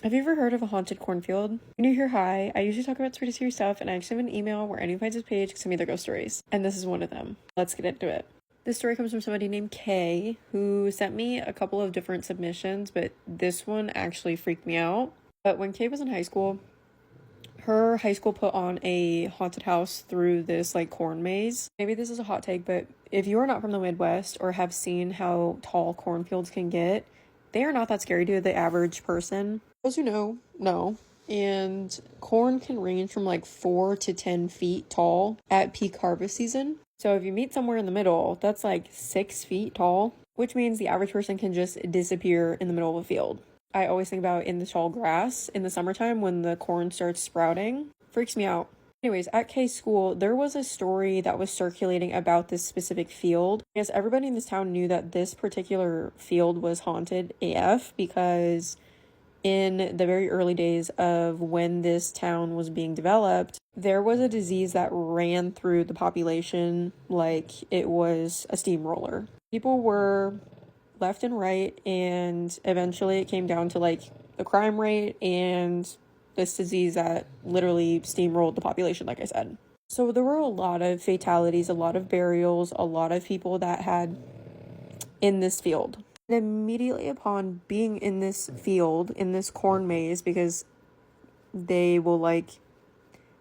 Have you ever heard of a haunted cornfield? When you hear hi, I usually talk about pretty serious stuff, and I actually have an email where anyone finds this page can send me their ghost stories. And this is one of them. Let's get into it. This story comes from somebody named Kay, who sent me a couple of different submissions, but this one actually freaked me out. But when Kay was in high school, her high school put on a haunted house through this like corn maze. Maybe this is a hot take, but if you are not from the Midwest or have seen how tall cornfields can get, they are not that scary to the average person. Those who know. And corn can range from like 4 to 10 feet tall at peak harvest season. So if you meet somewhere in the middle, that's like 6 feet tall, which means the average person can just disappear in the middle of a field. I always think about in the tall grass in the summertime when the corn starts sprouting. Freaks me out. Anyways, at Kay's school, there was a story that was circulating about this specific field. Yes, everybody in this town knew that this particular field was haunted AF because in the very early days of when this town was being developed, there was a disease that ran through the population like it was a steamroller. People were left and right, and eventually it came down to like the crime rate and this disease that literally steamrolled the population, like I said. So there were a lot of fatalities, a lot of burials, a lot of people that had in this field. And immediately upon being in this field, in this corn maze, because they will like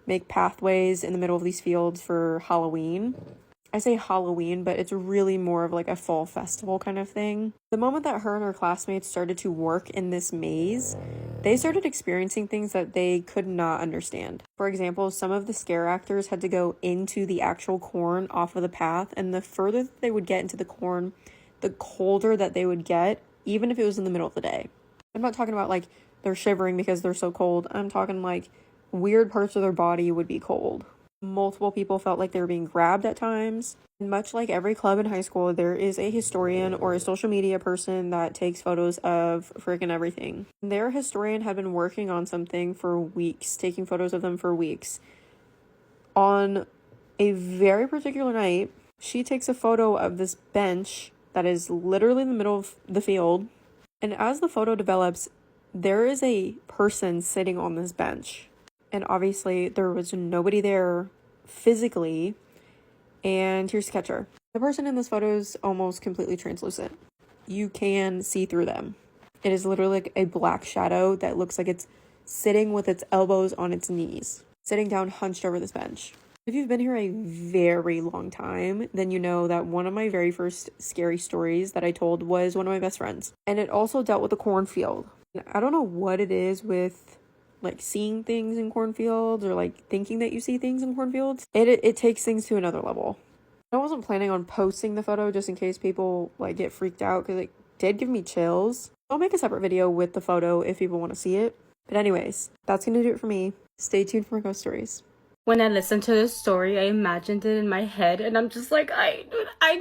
make pathways in the middle of these fields for Halloween. I say Halloween, but it's really more of like a fall festival kind of thing. The moment that her and her classmates started to work in this maze, they started experiencing things that they could not understand. For example, some of the scare actors had to go into the actual corn off of the path, and the further that they would get into the corn, the colder that they would get, even if it was in the middle of the day. I'm not talking about like they're shivering because they're so cold. I'm talking like weird parts of their body would be cold. Multiple people felt like they were being grabbed at times. And much like every club in high school, there is a historian or a social media person that takes photos of freaking everything. Their historian had been working on something for weeks, taking photos of them for weeks. On a very particular night, she takes a photo of this bench that is literally in the middle of the field. And as the photo develops, there is a person sitting on this bench. And obviously there was nobody there physically. And here's the catcher. The person in this photo is almost completely translucent. You can see through them. It is literally like a black shadow that looks like it's sitting with its elbows on its knees, sitting down hunched over this bench. If you've been here a very long time, then you know that one of my very first scary stories that I told was one of my best friends. And it also dealt with a cornfield. I don't know what it is with like seeing things in cornfields or like thinking that you see things in cornfields. It takes things to another level. I wasn't planning on posting the photo just in case people like get freaked out because it did give me chills. I'll make a separate video with the photo if people want to see it. But anyways, that's going to do it for me. Stay tuned for my ghost stories. When I listened to this story, I imagined it in my head, and I'm just like, I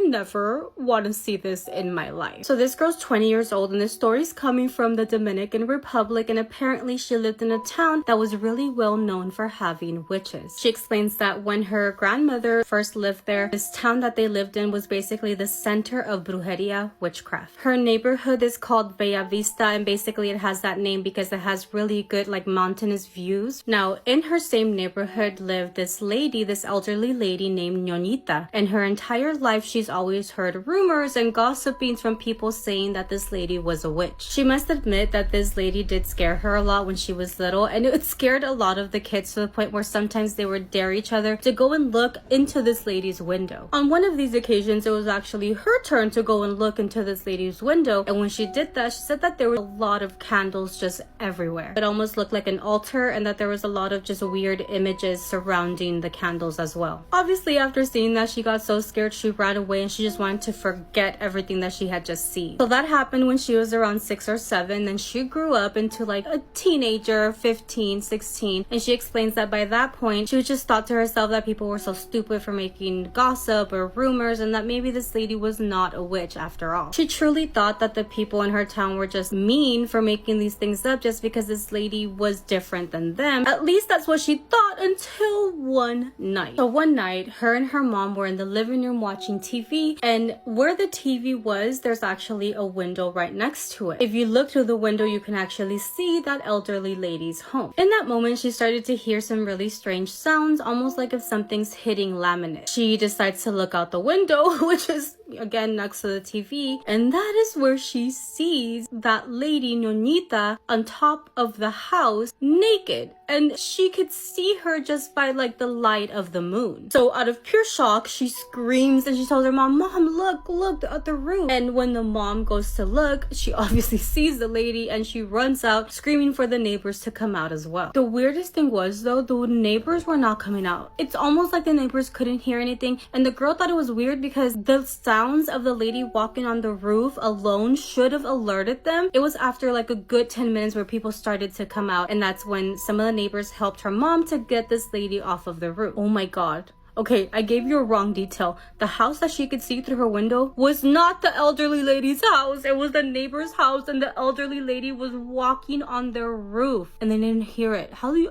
never want to see this in my life. So this girl's 20 years old, and this story's coming from the Dominican Republic, and apparently she lived in a town that was really well known for having witches. She explains that when her grandmother first lived there, this town that they lived in was basically the center of brujeria, witchcraft. Her neighborhood is called Bella Vista, and basically it has that name because it has really good like mountainous views. Now, in her same neighborhood lived this lady, this elderly lady named Ñoñita, and her entire life she's always heard rumors and gossipings from people saying that this lady was a witch. She must admit that this lady did scare her a lot when she was little, and it scared a lot of the kids to the point where sometimes they would dare each other to go and look into this lady's window. On one of these occasions, it was actually her turn to go and look into this lady's window, and when she did that, she said that there were a lot of candles just everywhere. It almost looked like an altar, and that there was a lot of just weird images surrounding the candles as well. Obviously, after seeing that, she got so scared she ran away and she just wanted to forget everything that she had just seen. So that happened when she was around 6 or 7. Then she grew up into like a teenager, 15, 16, and she explains that by that point she just thought to herself that people were so stupid for making gossip or rumors, and that maybe this lady was not a witch after all. She truly thought that the people in her town were just mean for making these things up just because this lady was different than them. At least that's what she thought, until until one night. So one night, her and her mom were in the living room watching TV, and where the TV was, there's actually a window right next to it. If you look through the window, you can actually see that elderly lady's home. In that moment, she started to hear some really strange sounds, almost like if something's hitting laminate. She decides to look out the window, which is again next to the TV, and that is where she sees that lady Ñoñita on top of the house naked, and she could see her just by like the light of the moon. So out of pure shock, she screams and she tells her mom, look at the roof. And when the mom goes to look, she obviously sees the lady and she runs out screaming for the neighbors to come out as well. The weirdest thing was though, the neighbors were not coming out. It's almost like the neighbors couldn't hear anything, and the girl thought it was weird because the sounds of the lady walking on the roof alone should have alerted them. It was after like a good 10 minutes where people started to come out, and that's when some of the neighbors helped her mom to get this lady off of the roof. Oh my god. Okay, I gave you a wrong detail. The house that she could see through her window was not the elderly lady's house. It was the neighbor's house, and the elderly lady was walking on their roof and they didn't hear it. How do you,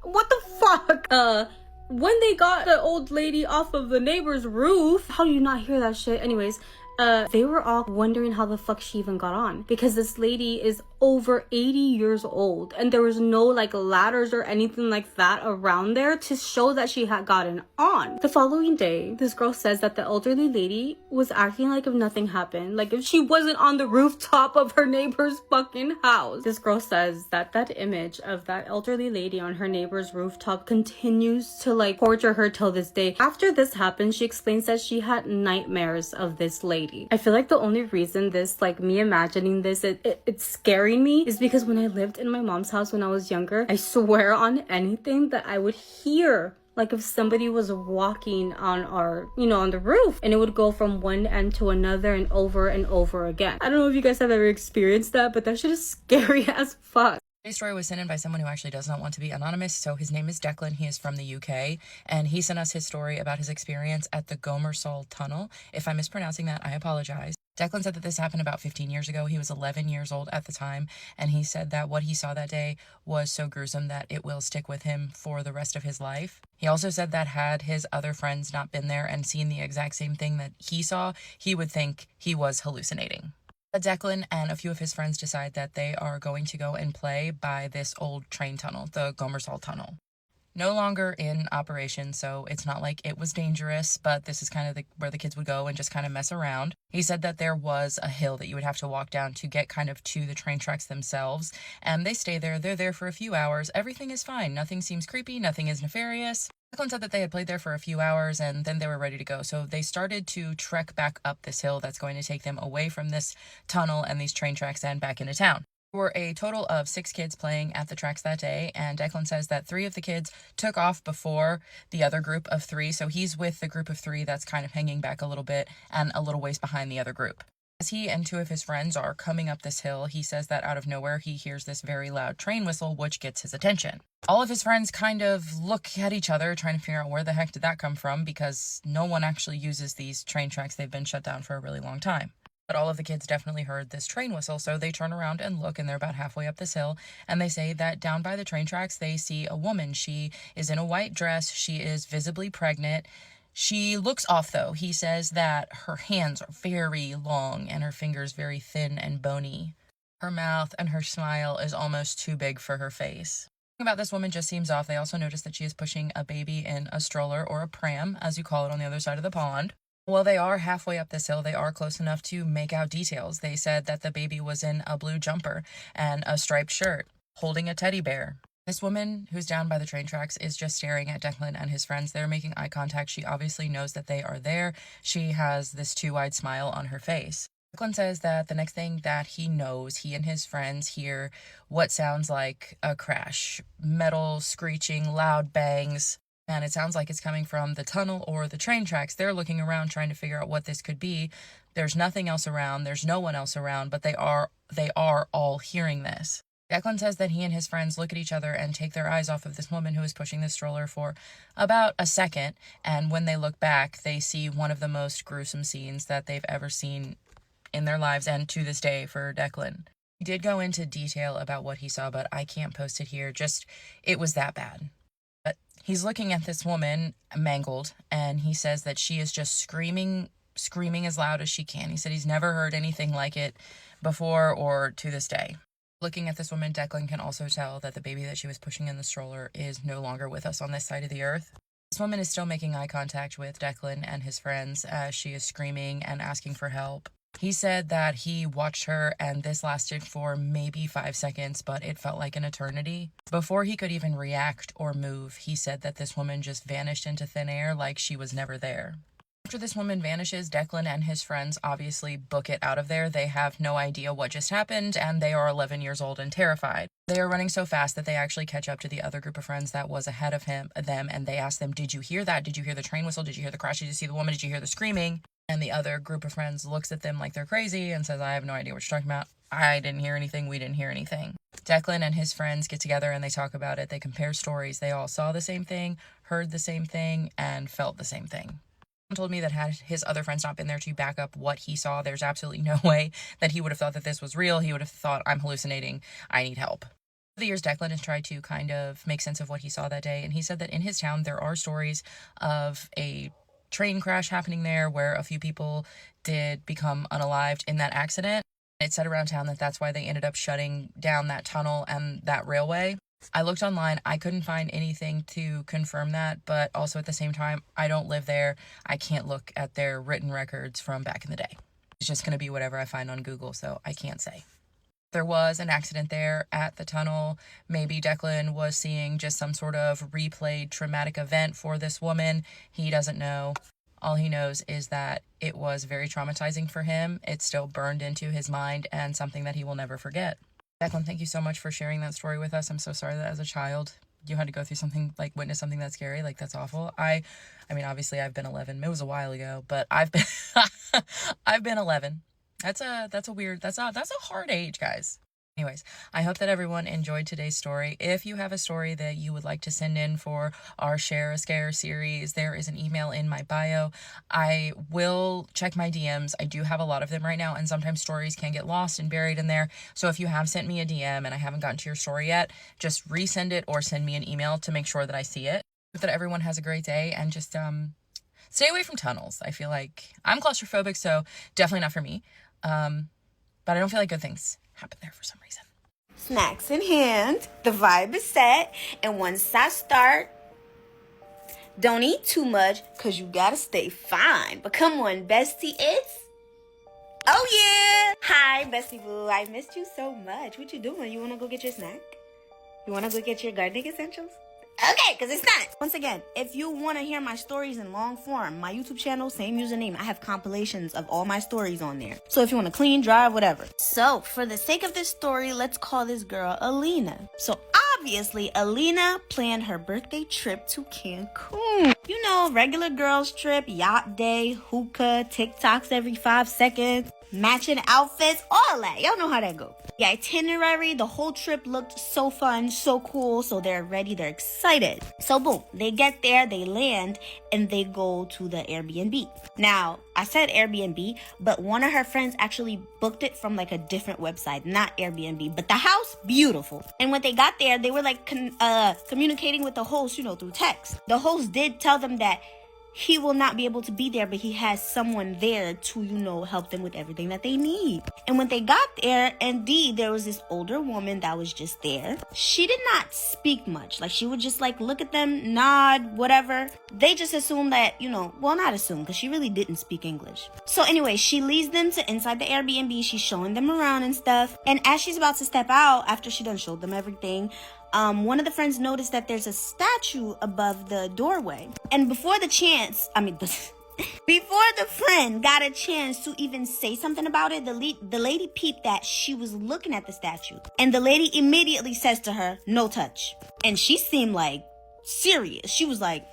what the fuck? When they got the old lady off of the neighbor's roof, how do you not hear that shit? Anyways, they were all wondering how the fuck she even got on, because this lady is over 80 years old and there was no like ladders or anything like that around there to show that she had gotten on. The following day, this girl says that the elderly lady was acting like if nothing happened, like if she wasn't on the rooftop of her neighbor's fucking house. This girl says that that image of that elderly lady on her neighbor's rooftop continues to like torture her till this day. After this happened, she explains that she had nightmares of this lady. I feel like the only reason this, like me imagining this, it's scary me is because when I lived in my mom's house when I was younger, I swear on anything that I would hear like if somebody was walking on our, on the roof, and it would go from one end to another and over again. I don't know if you guys have ever experienced that, but that shit is scary as fuck. Today's story was sent in by someone who actually does not want to be anonymous, so his name is Declan. He is from the UK, and he sent us his story about his experience at the Gomersal Tunnel. If I'm mispronouncing that, I apologize. Declan said that this happened about 15 years ago. He was 11 years old at the time, and he said that what he saw that day was so gruesome that it will stick with him for the rest of his life. He also said that had his other friends not been there and seen the exact same thing that he saw, he would think he was hallucinating. Declan and a few of his friends decide that they are going to go and play by this old train tunnel, the Gomersal Tunnel. No longer in operation, so it's not like it was dangerous, but this is kind of where the kids would go and just kind of mess around. He said that there was a hill that you would have to walk down to get kind of to the train tracks themselves, and they stay there. They're there for a few hours. Everything is fine. Nothing seems creepy. Nothing is nefarious. Declan said that they had played there for a few hours and then they were ready to go. So they started to trek back up this hill that's going to take them away from this tunnel and these train tracks and back into town. There were a total of 6 kids playing at the tracks that day, and Declan says that 3 of the kids took off before the other group of 3, so he's with the group of 3 that's kind of hanging back a little bit and a little ways behind the other group. As he and 2 of his friends are coming up this hill, he says that out of nowhere he hears this very loud train whistle, which gets his attention. All of his friends kind of look at each other trying to figure out where the heck did that come from, because no one actually uses these train tracks. They've been shut down for a really long time. But all of the kids definitely heard this train whistle, so they turn around and look, and they're about halfway up this hill, and they say that down by the train tracks they see a woman. She is in a white dress. She is visibly pregnant. She looks off, though. He says that her hands are very long and her fingers very thin and bony. Her mouth and her smile is almost too big for her face. Something about this woman just seems off. They also notice that she is pushing a baby in a stroller, or a pram, as you call it on the other side of the pond. Well, they are halfway up this hill. They are close enough to make out details. They said that the baby was in a blue jumper and a striped shirt, holding a teddy bear. This woman who's down by the train tracks is just staring at Declan and his friends. They're making eye contact. She obviously knows that they are there. She has this too wide smile on her face. Declan says that the next thing that he knows, he and his friends hear what sounds like a crash. Metal screeching, loud bangs. And it sounds like it's coming from the tunnel or the train tracks. They're looking around trying to figure out what this could be. There's nothing else around. There's no one else around, but they are all hearing this. Declan says that he and his friends look at each other and take their eyes off of this woman who is pushing this stroller for about a second. And when they look back, they see one of the most gruesome scenes that they've ever seen in their lives, and to this day for Declan. He did go into detail about what he saw, but I can't post it here. Just, it was that bad. But He's looking at this woman, mangled, and he says that she is just screaming as loud as she can. He said he's never heard anything like it before or to this day. Looking at this woman, Declan can also tell that the baby that she was pushing in the stroller is no longer with us on this side of the earth. This woman is still making eye contact with Declan and his friends as she is screaming and asking for help. He said that he watched her and this lasted for maybe 5 seconds, but it felt like an eternity. Before he could even react or move, he said that this woman just vanished into thin air like she was never there. After this woman vanishes, Declan and his friends obviously book it out of there. They have no idea what just happened, and they are 11 years old and terrified. They are running so fast that they actually catch up to the other group of friends that was ahead of them, and they ask them, "Did you hear that? Did you hear the train whistle? Did you hear the crash? Did you see the woman? Did you hear the screaming?" And the other group of friends looks at them like they're crazy and says, "I have no idea what you're talking about. I didn't hear anything. We didn't hear anything." Declan and his friends get together and they talk about it. They compare stories. They all saw the same thing, heard the same thing, and felt the same thing. Told me that had his other friends not been there to back up what he saw, there's absolutely no way that he would have thought that this was real. He would have thought, "I'm hallucinating. I need help." Over the years, Declan has tried to kind of make sense of what he saw that day, and he said that in his town there are stories of a train crash happening there where a few people did become unalived in that accident. It said around town that that's why they ended up shutting down that tunnel and that railway. I looked online. I couldn't find anything to confirm that, but also at the same time, I don't live there. I can't look at their written records from back in the day. It's just going to be whatever I find on Google, so I can't say. There was an accident there at the tunnel. Maybe Declan was seeing just some sort of replayed traumatic event for this woman. He doesn't know. All he knows is that it was very traumatizing for him. It's still burned into his mind and something that he will never forget. Declan, thank you so much for sharing that story with us. I'm so sorry that as a child you had to go through something, like witness something that scary. Like, that's awful. I mean, obviously I've been 11. It was a while ago, but I've been I've been 11. That's a hard age, guys. Anyways, I hope that everyone enjoyed today's story. If you have a story that you would like to send in for our Share a Scare series, there is an email in my bio. I will check my DMs. I do have a lot of them right now, and sometimes stories can get lost and buried in there. So if you have sent me a DM and I haven't gotten to your story yet, just resend it or send me an email to make sure that I see it. Hope that everyone has a great day, and just stay away from tunnels. I feel like I'm claustrophobic, so definitely not for me. But I don't feel like good things happen there for some reason. Snacks in hand, the vibe is set, and once I start, don't eat too much, cause you gotta stay fine. But come on, bestie, oh yeah! Hi, bestie boo, I missed you so much. What you doing? You wanna go get your snack? You wanna go get your gardening essentials? Okay, because it's not. Once again, if you want to hear my stories in long form, my YouTube channel, same username. I have compilations of all my stories on there. So if you want to clean, drive, whatever. So for the sake of this story, let's call this girl Alina. So obviously, Alina planned her birthday trip to Cancun. You know, regular girls trip, yacht day, hookah, TikToks every 5 seconds, matching outfits, all that. Y'all know how that goes. The itinerary, the whole trip looked so fun, so cool. So they're ready, they're excited. So boom, they get there, they land, and they go to the Airbnb. Now, I said Airbnb, but one of her friends actually booked it from like a different website, not Airbnb. But the house, beautiful. And when they got there, they were like communicating with the host, through text. The host did tell them that he will not be able to be there, but he has someone there to, help them with everything that they need. And when they got there, indeed, there was this older woman that was just there. She did not speak much. Like, she would just look at them, nod, whatever. They just assumed that, not assume, because she really didn't speak English. So anyway, she leads them to inside the Airbnb. She's showing them around and stuff. And as she's about to step out, after she done showed them everything, one of the friends noticed that there's a statue above the doorway. And before the friend got a chance to even say something about it, the lady peeped that she was looking at the statue. And the lady immediately says to her, "No touch." And she seemed like serious. She was like,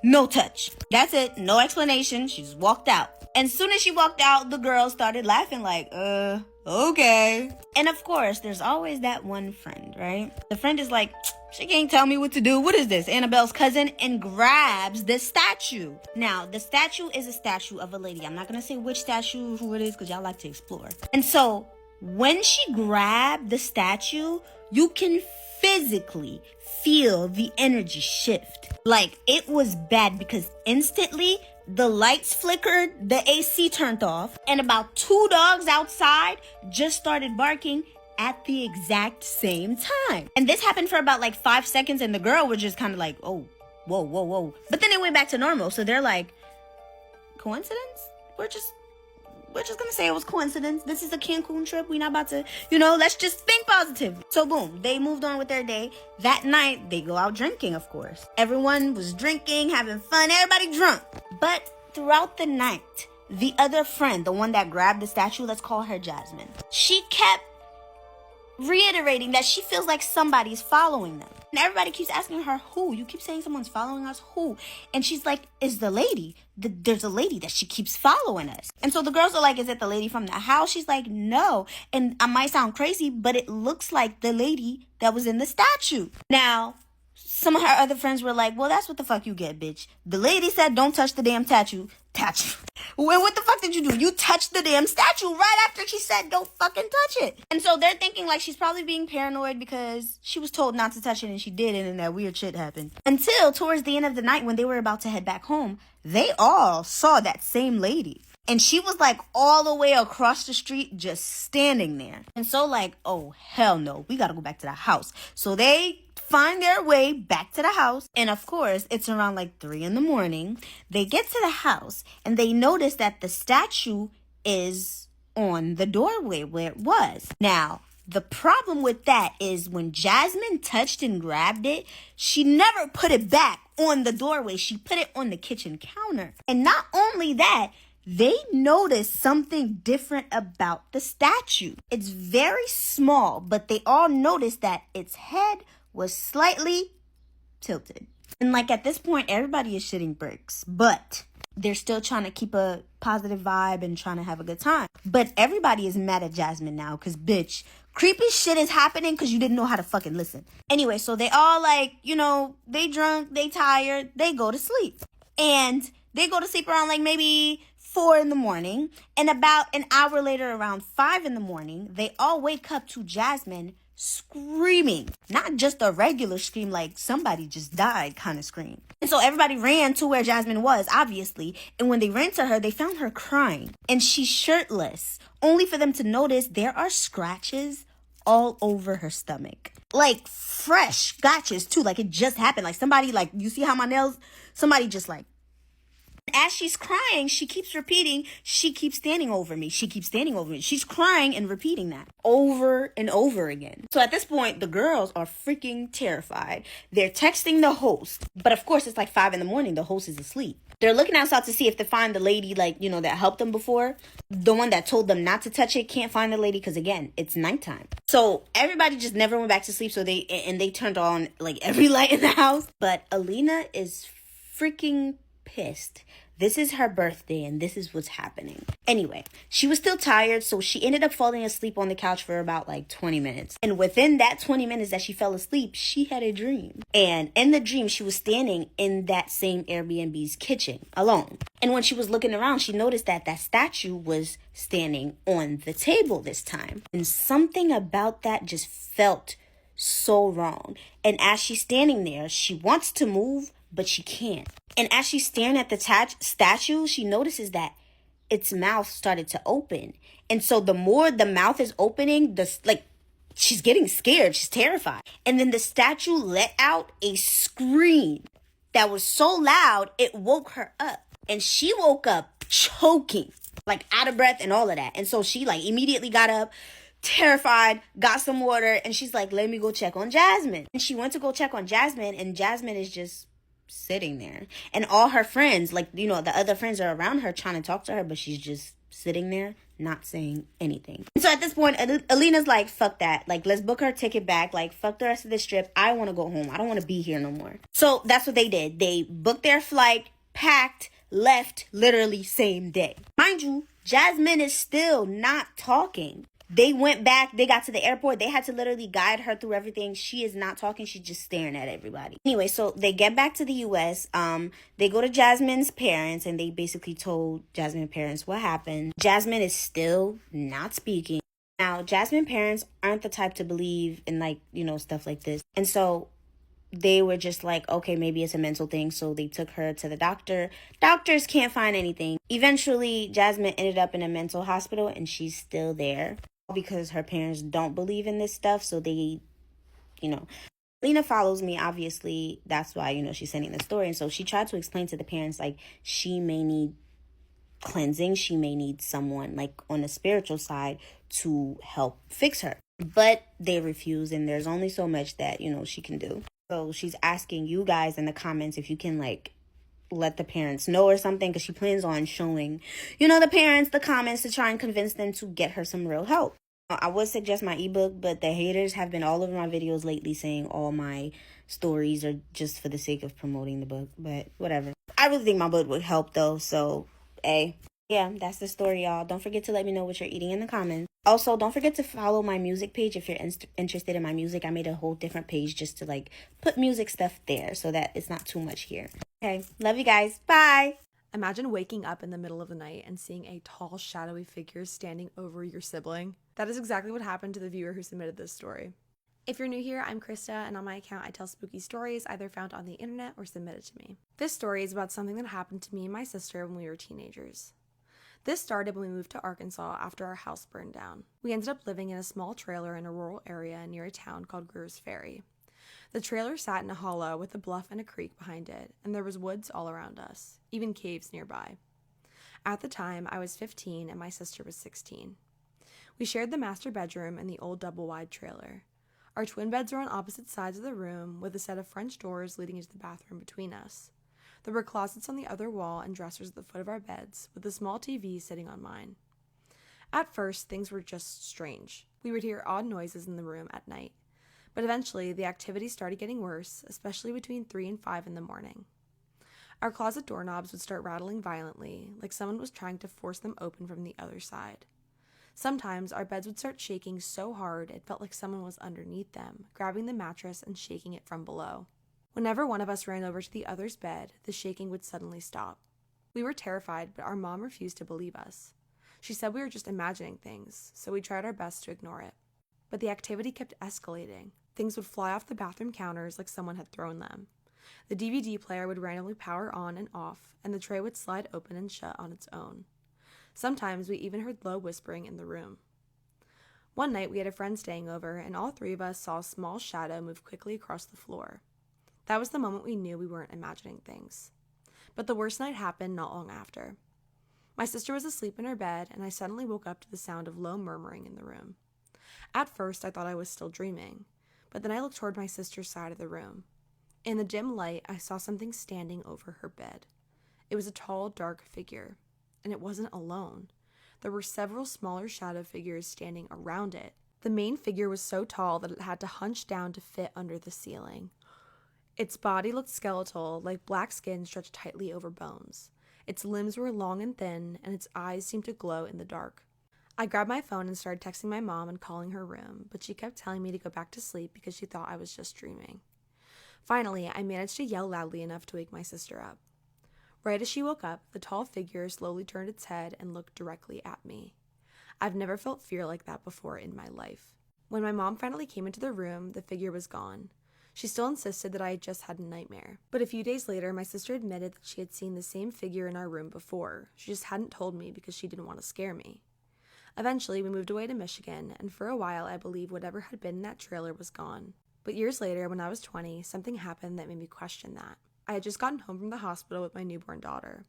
"No touch." That's it. No explanation. She just walked out. And soon as she walked out, the girl started laughing like, okay. And of course, there's always that one friend, right? The friend is like, "She can't tell me what to do. What is this? Annabelle's cousin?" And grabs the statue. Now, the statue is a statue of a lady. I'm not going to say which statue, who it is, because y'all like to explore. And so when she grabbed the statue, you can feel physically feel the energy shift. Like, it was bad because instantly the lights flickered, the AC turned off, and about 2 dogs outside just started barking at the exact same time. And this happened for about like 5 seconds, and the girl was just kind of like, oh, whoa, whoa, whoa. But then it went back to normal. So they're like, coincidence? We're just gonna say it was coincidence. This is a Cancun trip. We're not about to, let's just think positive. So boom, they moved on with their day. That night, they go out drinking, of course. Everyone was drinking, having fun, everybody drunk. But throughout the night, the other friend, the one that grabbed the statue, let's call her Jasmine, she kept reiterating that she feels like somebody's following them. And everybody keeps asking her, who? You keep saying someone's following us, who? And she's like, is the lady. There's a lady that she keeps following us. And so the girls are like, is it the lady from the house? She's like, no. And I might sound crazy, but it looks like the lady that was in the statue. Now, some of her other friends were like, well, that's what the fuck you get, bitch. The lady said, don't touch the damn statue. Well, what the fuck did you do? You touched the damn statue right after she said, don't fucking touch it. And so they're thinking like she's probably being paranoid because she was told not to touch it and she did, and then that weird shit happened. Until towards the end of the night, when they were about to head back home, they all saw that same lady. And she was like all the way across the street, just standing there. And so like, oh, hell no, we gotta go back to the house. So they find their way back to the house. And of course, it's around like 3 a.m. They get to the house and they notice that the statue is on the doorway where it was. Now, the problem with that is when Jasmine touched and grabbed it, she never put it back on the doorway. She put it on the kitchen counter. And not only that, they noticed something different about the statue. It's very small, but they all noticed that its head was slightly tilted. And like at this point, everybody is shitting bricks, but they're still trying to keep a positive vibe and trying to have a good time. But everybody is mad at Jasmine now because, bitch, creepy shit is happening because you didn't know how to fucking listen. Anyway, so they all like, they drunk, they tired, they go to sleep. And they go to sleep around like maybe 4 a.m. And about an hour later, around 5 a.m, they all wake up to Jasmine screaming. Not just a regular scream like somebody just died kind of scream. And so everybody ran to where Jasmine was, obviously. And when they ran to her, they found her crying. And she's shirtless, only for them to notice there are scratches all over her stomach. Like fresh scratches too. Like it just happened. Like somebody, like, you see how my nails, somebody just like, as she's crying, she keeps repeating, she keeps standing over me. She keeps standing over me. She's crying and repeating that over and over again. So at this point, the girls are freaking terrified. They're texting the host. But of course, it's like 5 a.m. The host is asleep. They're looking outside to see if they find the lady, like, that helped them before. The one that told them not to touch it can't find the lady because, again, it's nighttime. So everybody just never went back to sleep. So they turned on, like, every light in the house. But Alina is freaking pissed. This is her birthday and this is what's happening. Anyway, she was still tired, so she ended up falling asleep on the couch for about like 20 minutes. And within that 20 minutes that she fell asleep, she had a dream. And in the dream, she was standing in that same Airbnb's kitchen alone. And when she was looking around, she noticed that that statue was standing on the table this time. And something about that just felt so wrong. And as she's standing there, she wants to move, but she can't. And as she's staring at the statue, she notices that its mouth started to open. And so the more the mouth is opening, she's getting scared. She's terrified. And then the statue let out a scream that was so loud, it woke her up. And she woke up choking, like out of breath and all of that. And so she like immediately got up, terrified, got some water, and she's like, let me go check on Jasmine. And she went to go check on Jasmine, and Jasmine is just sitting there. And all her friends, like, the other friends are around her trying to talk to her, but she's just sitting there, not saying anything. So at this point, Alina's like, fuck that. Like, let's book her ticket back. Like, fuck the rest of this trip. I want to go home. I don't want to be here no more. So that's what they did. They booked their flight, packed, left literally same day. Mind you, Jasmine is still not talking. They went back, they got to the airport, they had to literally guide her through everything. She is not talking, she's just staring at everybody. Anyway, so they get back to the US, they go to Jasmine's parents, and they basically told Jasmine's parents what happened. Jasmine is still not speaking. Now, Jasmine's parents aren't the type to believe in, like, stuff like this. And so they were just like, okay, maybe it's a mental thing. So they took her to the doctor. Doctors can't find anything. Eventually, Jasmine ended up in a mental hospital and she's still there because her parents don't believe in this stuff. So they, Lena follows me, obviously. That's why, she's sending the story. And so she tried to explain to the parents, like, she may need cleansing. She may need someone, like, on the spiritual side to help fix her. But they refuse, and there's only so much that, she can do. So she's asking you guys in the comments if you can, like, let the parents know or something, because she plans on showing, the parents the comments to try and convince them to get her some real help. I would suggest my ebook, but the haters have been all over my videos lately saying all my stories are just for the sake of promoting the book. But whatever. I really think my book would help, though. So, hey. Yeah, that's the story, y'all. Don't forget to let me know what you're eating in the comments. Also, don't forget to follow my music page if you're interested in my music. I made a whole different page just to, like, put music stuff there so that it's not too much here. Okay, love you guys. Bye. Imagine waking up in the middle of the night and seeing a tall, shadowy figure standing over your sibling. That is exactly what happened to the viewer who submitted this story. If you're new here, I'm Krista, and on my account I tell spooky stories either found on the internet or submitted to me. This story is about something that happened to me and my sister when we were teenagers. This started when we moved to Arkansas after our house burned down. We ended up living in a small trailer in a rural area near a town called Greer's Ferry. The trailer sat in a hollow with a bluff and a creek behind it, and there was woods all around us, even caves nearby. At the time, I was 15 and my sister was 16. We shared the master bedroom and the old double-wide trailer. Our twin beds were on opposite sides of the room with a set of French doors leading into the bathroom between us. There were closets on the other wall and dressers at the foot of our beds, with a small TV sitting on mine. At first, things were just strange. We would hear odd noises in the room at night. But eventually, the activity started getting worse, especially between 3 and 5 in the morning. Our closet doorknobs would start rattling violently, like someone was trying to force them open from the other side. Sometimes, our beds would start shaking so hard it felt like someone was underneath them, grabbing the mattress and shaking it from below. Whenever one of us ran over to the other's bed, the shaking would suddenly stop. We were terrified, but our mom refused to believe us. She said we were just imagining things, so we tried our best to ignore it. But the activity kept escalating. Things would fly off the bathroom counters like someone had thrown them. The DVD player would randomly power on and off, and the tray would slide open and shut on its own. Sometimes we even heard low whispering in the room. One night we had a friend staying over, and all three of us saw a small shadow move quickly across the floor. That was the moment we knew we weren't imagining things. But the worst night happened not long after. My sister was asleep in her bed, and I suddenly woke up to the sound of low murmuring in the room. At first, I thought I was still dreaming, but then I looked toward my sister's side of the room. In the dim light, I saw something standing over her bed. It was a tall, dark figure, and it wasn't alone. There were several smaller shadow figures standing around it. The main figure was so tall that it had to hunch down to fit under the ceiling. Its body looked skeletal, like black skin stretched tightly over bones. Its limbs were long and thin, and its eyes seemed to glow in the dark. I grabbed my phone and started texting my mom and calling her room, but she kept telling me to go back to sleep because she thought I was just dreaming. Finally, I managed to yell loudly enough to wake my sister up. Right as she woke up, the tall figure slowly turned its head and looked directly at me. I've never felt fear like that before in my life. When my mom finally came into the room, the figure was gone. She still insisted that I had just had a nightmare. But a few days later, my sister admitted that she had seen the same figure in our room before. She just hadn't told me because she didn't want to scare me. Eventually, we moved away to Michigan, and for a while, I believe whatever had been in that trailer was gone. But years later, when I was 20, something happened that made me question that. I had just gotten home from the hospital with my newborn daughter.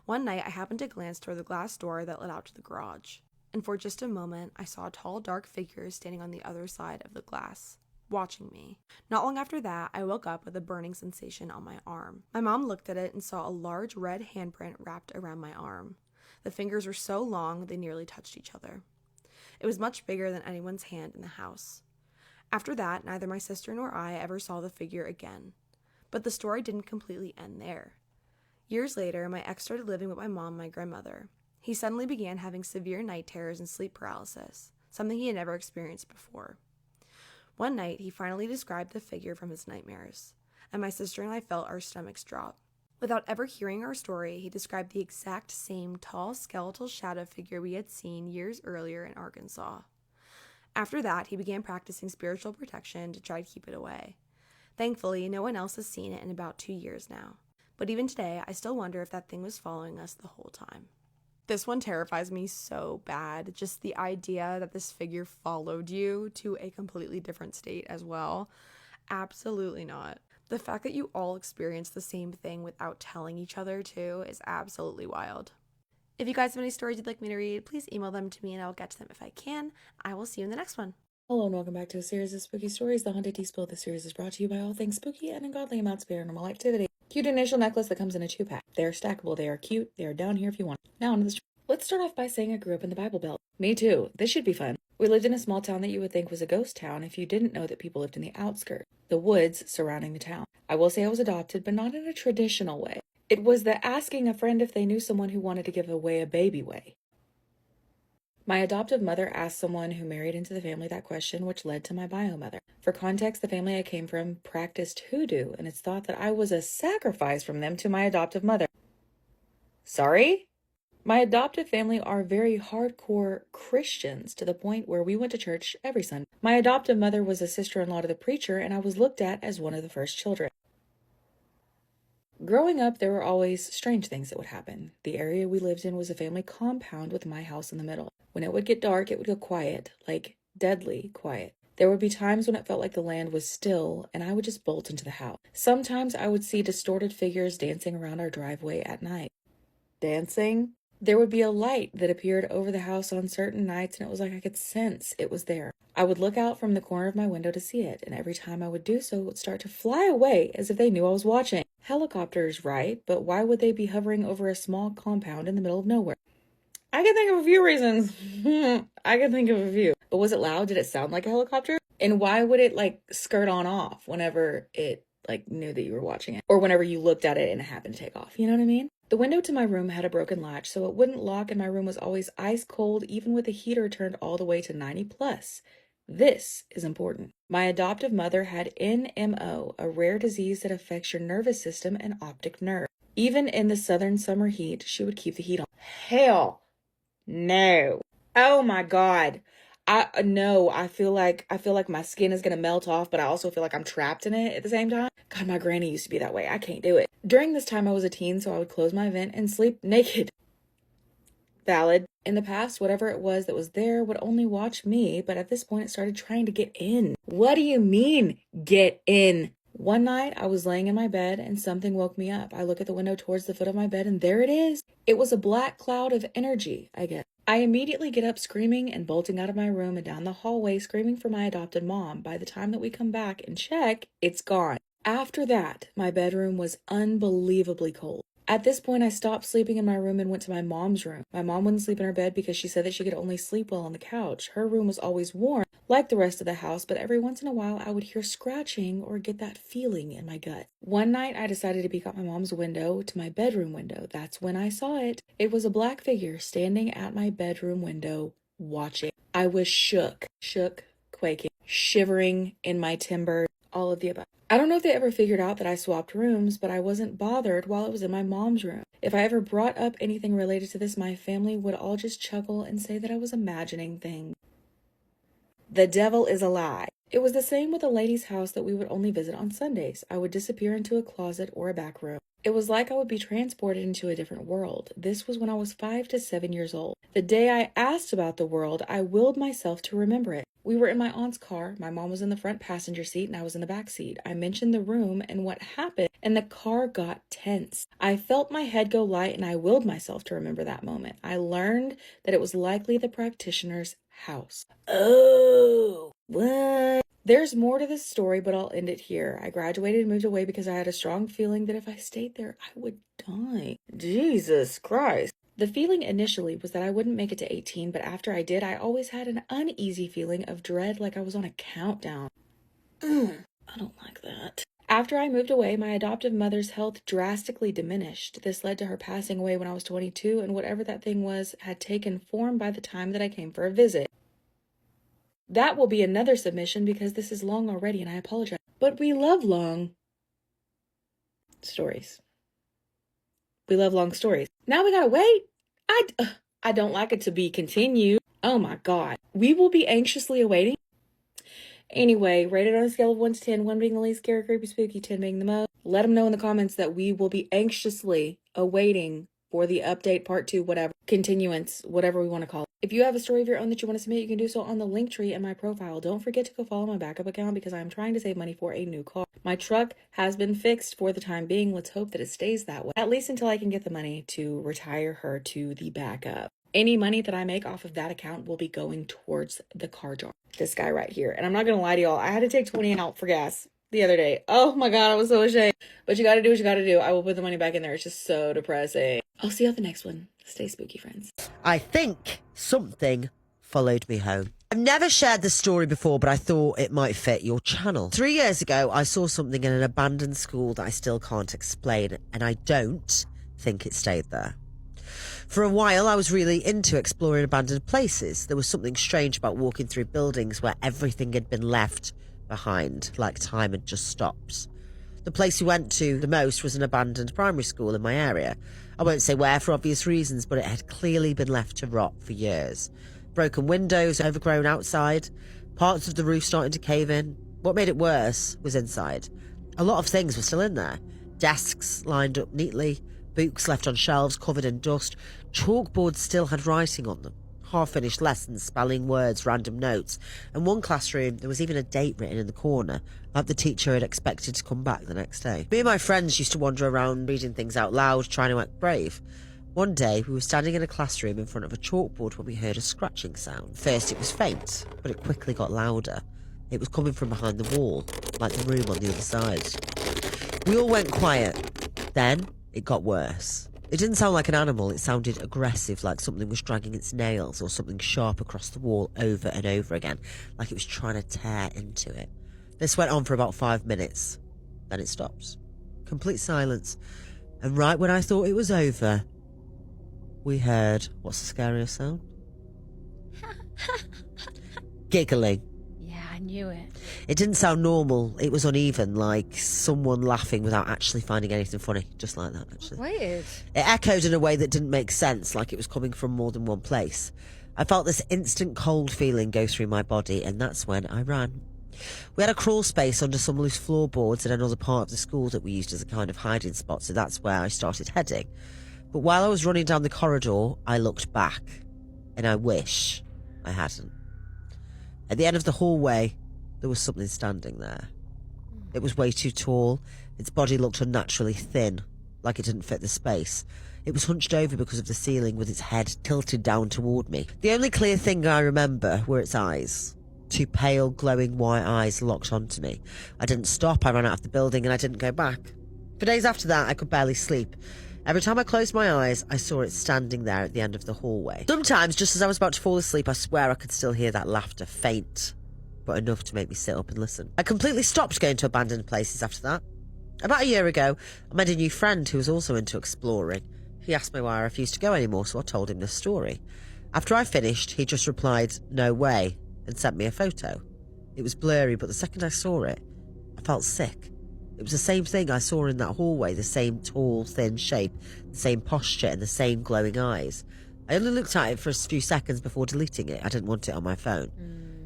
One night, I happened to glance toward the glass door that led out to the garage. And for just a moment, I saw a tall, dark figure standing on the other side of the glass, watching me. Not long after that, I woke up with a burning sensation on my arm. My mom looked at it and saw a large red handprint wrapped around my arm. The fingers were so long they nearly touched each other. It was much bigger than anyone's hand in the house. After that, neither my sister nor I ever saw the figure again. But the story didn't completely end there. Years later, my ex started living with my mom and my grandmother. He suddenly began having severe night terrors and sleep paralysis, something he had never experienced before. One night, he finally described the figure from his nightmares, and my sister and I felt our stomachs drop. Without ever hearing our story, he described the exact same tall skeletal shadow figure we had seen years earlier in Arkansas. After that, he began practicing spiritual protection to try to keep it away. Thankfully, no one else has seen it in about 2 years now. But even today, I still wonder if that thing was following us the whole time. This one terrifies me so bad. Just the idea that this figure followed you to a completely different state as well. Absolutely not. The fact that you all experienced the same thing without telling each other too is absolutely wild. If you guys have any stories you'd like me to read, please email them to me and I'll get to them if I can. I will see you in the next one. Hello and welcome back to a series of spooky stories. The Haunted Tea Spill. This series is brought to you by all things spooky and ungodly amounts of paranormal activity. Cute initial necklace that comes in a 2-pack. They are stackable, they are cute, they are down here if you want. Now onto the story. Let's start off by saying I grew up in the Bible Belt. Me too. This should be fun. We lived in a small town that you would think was a ghost town if you didn't know that people lived in the outskirts, the woods surrounding the town. I will say I was adopted, but not in a traditional way. It was the asking a friend if they knew someone who wanted to give away a baby way. My adoptive mother asked someone who married into the family that question, which led to my bio mother. For context, the family I came from practiced hoodoo, and it's thought that I was a sacrifice from them to my adoptive mother. Sorry? My adoptive family are very hardcore Christians to the point where we went to church every Sunday. My adoptive mother was a sister-in-law to the preacher, and I was looked at as one of the first children. Growing up, there were always strange things that would happen. The area we lived in was a family compound with my house in the middle. When it would get dark, it would go quiet, like deadly quiet. There would be times when it felt like the land was still, and I would just bolt into the house. Sometimes I would see distorted figures dancing around our driveway at night. Dancing? There would be a light that appeared over the house on certain nights, and it was like I could sense it was there. I would look out from the corner of my window to see it, and every time I would do so, it would start to fly away as if they knew I was watching. Helicopters, right? But why would they be hovering over a small compound in the middle of nowhere? I can think of a few reasons. I can think of a few. But was it loud? Did it sound like a helicopter? And why would it skirt on off whenever it knew that you were watching it? Or whenever you looked at it and it happened to take off? You know what I mean? The window to my room had a broken latch, so it wouldn't lock, and my room was always ice cold, even with the heater turned all the way to 90 plus. This is important. My adoptive mother had NMO, a rare disease that affects your nervous system and optic nerve. Even in the southern summer heat, she would keep the heat on. Hell no. Oh my God. I feel like my skin is gonna melt off, but I also feel like I'm trapped in it at the same time. God, my granny used to be that way. I can't do it. During this time, I was a teen, so I would close my vent and sleep naked. Valid. In the past, whatever it was that was there would only watch me, but at this point, it started trying to get in. What do you mean, get in? One night, I was laying in my bed and something woke me up. I look at the window towards the foot of my bed and there it is. It was a black cloud of energy, I guess. I immediately get up screaming and bolting out of my room and down the hallway screaming for my adopted mom. By the time that we come back and check, it's gone. After that, my bedroom was unbelievably cold. At this point, I stopped sleeping in my room and went to my mom's room. My mom wouldn't sleep in her bed because she said that she could only sleep well on the couch. Her room was always warm, like the rest of the house, but every once in a while I would hear scratching or get that feeling in my gut. One night, I decided to peek out my mom's window to my bedroom window. That's when I saw it. It was a black figure standing at my bedroom window, watching. I was shook, quaking, shivering in my timber, all of the above. I don't know if they ever figured out that I swapped rooms, but I wasn't bothered while it was in my mom's room. If I ever brought up anything related to this, my family would all just chuckle and say that I was imagining things. The devil is a lie. It was the same with a lady's house that we would only visit on Sundays. I would disappear into a closet or a back room. It was like I would be transported into a different world. This was when I was 5 to 7 years old. The day I asked about the world, I willed myself to remember it. We were in my aunt's car. My mom was in the front passenger seat and I was in the back seat. I mentioned the room and what happened, and the car got tense. I felt my head go light and I willed myself to remember that moment. I learned that it was likely the practitioner's house. Oh, what? There's more to this story, but I'll end it here. I graduated and moved away because I had a strong feeling that if I stayed there, I would die. Jesus Christ. The feeling initially was that I wouldn't make it to 18, but after I did, I always had an uneasy feeling of dread, like I was on a countdown. I don't like that. After I moved away, my adoptive mother's health drastically diminished. This led to her passing away when I was 22, and whatever that thing was had taken form by the time that I came for a visit. That will be another submission because this is long already and I apologize. But we love long stories. We love long stories. Now we gotta wait. I don't like it to be continued. Oh my God. We will be anxiously awaiting. Anyway, rated on a scale of 1 to 10, 1 being the least scary, creepy, spooky, 10 being the most. Let them know in the comments that we will be anxiously awaiting for the update, part 2, whatever, continuance, whatever we want to call it. If you have a story of your own that you want to submit, you can do so on the link tree in my profile. Don't forget to go follow my backup account because I'm trying to save money for a new car. My truck has been fixed for the time being. Let's hope that it stays that way, at least until I can get the money to retire her to the backup. Any money that I make off of that account will be going towards the car jar. This guy right here. And I'm not going to lie to y'all. I had to take 20 out for gas the other day. Oh my God, I was so ashamed. But you got to do what you got to do. I will put the money back in there. It's just so depressing. I'll see you at the next one. Stay spooky, friends. I think something followed me home. I've never shared this story before, but I thought it might fit your channel. 3 years ago, I saw something in an abandoned school that I still can't explain, and I don't think it stayed there. For a while, I was really into exploring abandoned places. There was something strange about walking through buildings where everything had been left behind, like time had just stopped. The place we went to the most was an abandoned primary school in my area. I won't say where for obvious reasons, but it had clearly been left to rot for years. Broken windows, overgrown outside, parts of the roof starting to cave in. What made it worse was inside. A lot of things were still in there. Desks lined up neatly, books left on shelves covered in dust, chalkboards still had writing on them, half-finished lessons, spelling words, random notes, and one classroom there was even a date written in the corner, like the teacher had expected to come back the next day. Me and my friends used to wander around reading things out loud, trying to act brave. One day we were standing in a classroom in front of a chalkboard when we heard a scratching sound. First it was faint, but it quickly got louder. It was coming from behind the wall, like the room on the other side. We all went quiet. Then it got worse. It didn't sound like an animal, it sounded aggressive, like something was dragging its nails or something sharp across the wall over and over again, like it was trying to tear into it. This went on for about 5 minutes. Then it stopped. Complete silence. And right when I thought it was over, we heard, what's the scariest sound? Giggling. Yeah, I knew it. It didn't sound normal. It was uneven, like someone laughing without actually finding anything funny. Just like that, actually. Weird. It echoed in a way that didn't make sense, like it was coming from more than one place. I felt this instant cold feeling go through my body, and that's when I ran. We had a crawl space under some loose floorboards in another part of the school that we used as a kind of hiding spot, so that's where I started heading. But while I was running down the corridor, I looked back, and I wish I hadn't. At the end of the hallway, there was something standing there. It was way too tall. Its body looked unnaturally thin, like it didn't fit the space. It was hunched over because of the ceiling with its head tilted down toward me. The only clear thing I remember were its eyes. 2 pale, glowing white eyes locked onto me. I didn't stop, I ran out of the building, and I didn't go back. For days after that, I could barely sleep. Every time I closed my eyes, I saw it standing there at the end of the hallway. Sometimes, just as I was about to fall asleep, I swear I could still hear that laughter, faint, but enough to make me sit up and listen. I completely stopped going to abandoned places after that. About a year ago, I met a new friend who was also into exploring. He asked me why I refused to go anymore, so I told him this story. After I finished, he just replied, "No way," and sent me a photo. It was blurry, but the second I saw it, I felt sick. It was the same thing I saw in that hallway, the same tall, thin shape, the same posture and the same glowing eyes. I only looked at it for a few seconds before deleting it. I didn't want it on my phone.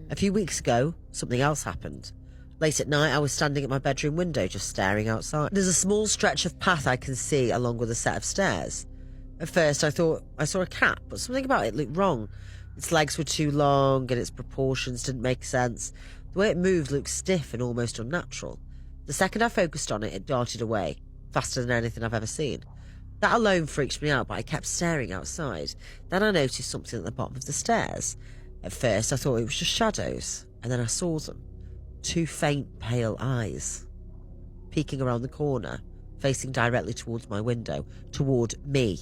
A few weeks ago, something else happened. Late at night, I was standing at my bedroom window just staring outside. There's a small stretch of path I can see along with a set of stairs. At first, I thought I saw a cat, but something about it looked wrong. Its legs were too long and its proportions didn't make sense. The way it moved looked stiff and almost unnatural. The second I focused on it, it darted away, faster than anything I've ever seen. That alone freaked me out, but I kept staring outside. Then I noticed something at the bottom of the stairs. At first, I thought it was just shadows, and then I saw them. 2 faint, pale eyes, peeking around the corner, facing directly towards my window, toward me.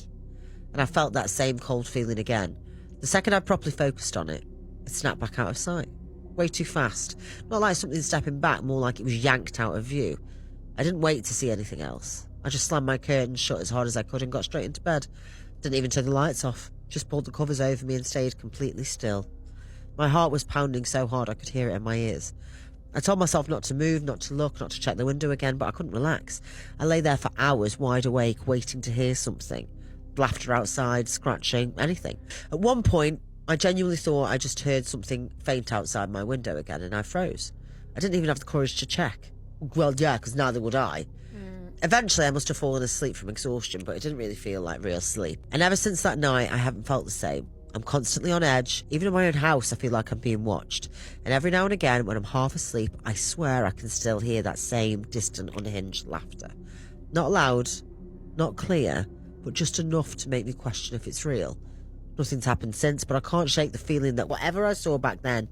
And I felt that same cold feeling again. The second I properly focused on it, it snapped back out of sight. Way too fast. Not like something stepping back, more like it was yanked out of view. I didn't wait to see anything else. I just slammed my curtains shut as hard as I could and got straight into bed. Didn't even turn the lights off. Just pulled the covers over me and stayed completely still. My heart was pounding so hard I could hear it in my ears. I told myself not to move, not to look, not to check the window again, but I couldn't relax. I lay there for hours, wide awake, waiting to hear something. laughter outside, scratching, anything. At one point, I genuinely thought I just heard something faint outside my window again, and I froze. I didn't even have the courage to check. Well, yeah, because neither would I. Eventually, I must have fallen asleep from exhaustion, but it didn't really feel like real sleep. And ever since that night, I haven't felt the same. I'm constantly on edge. Even in my own house, I feel like I'm being watched. And every now and again, when I'm half asleep, I swear I can still hear that same distant, unhinged laughter. Not loud, not clear, but just enough to make me question if it's real. Nothing's happened since, but I can't shake the feeling that whatever I saw back then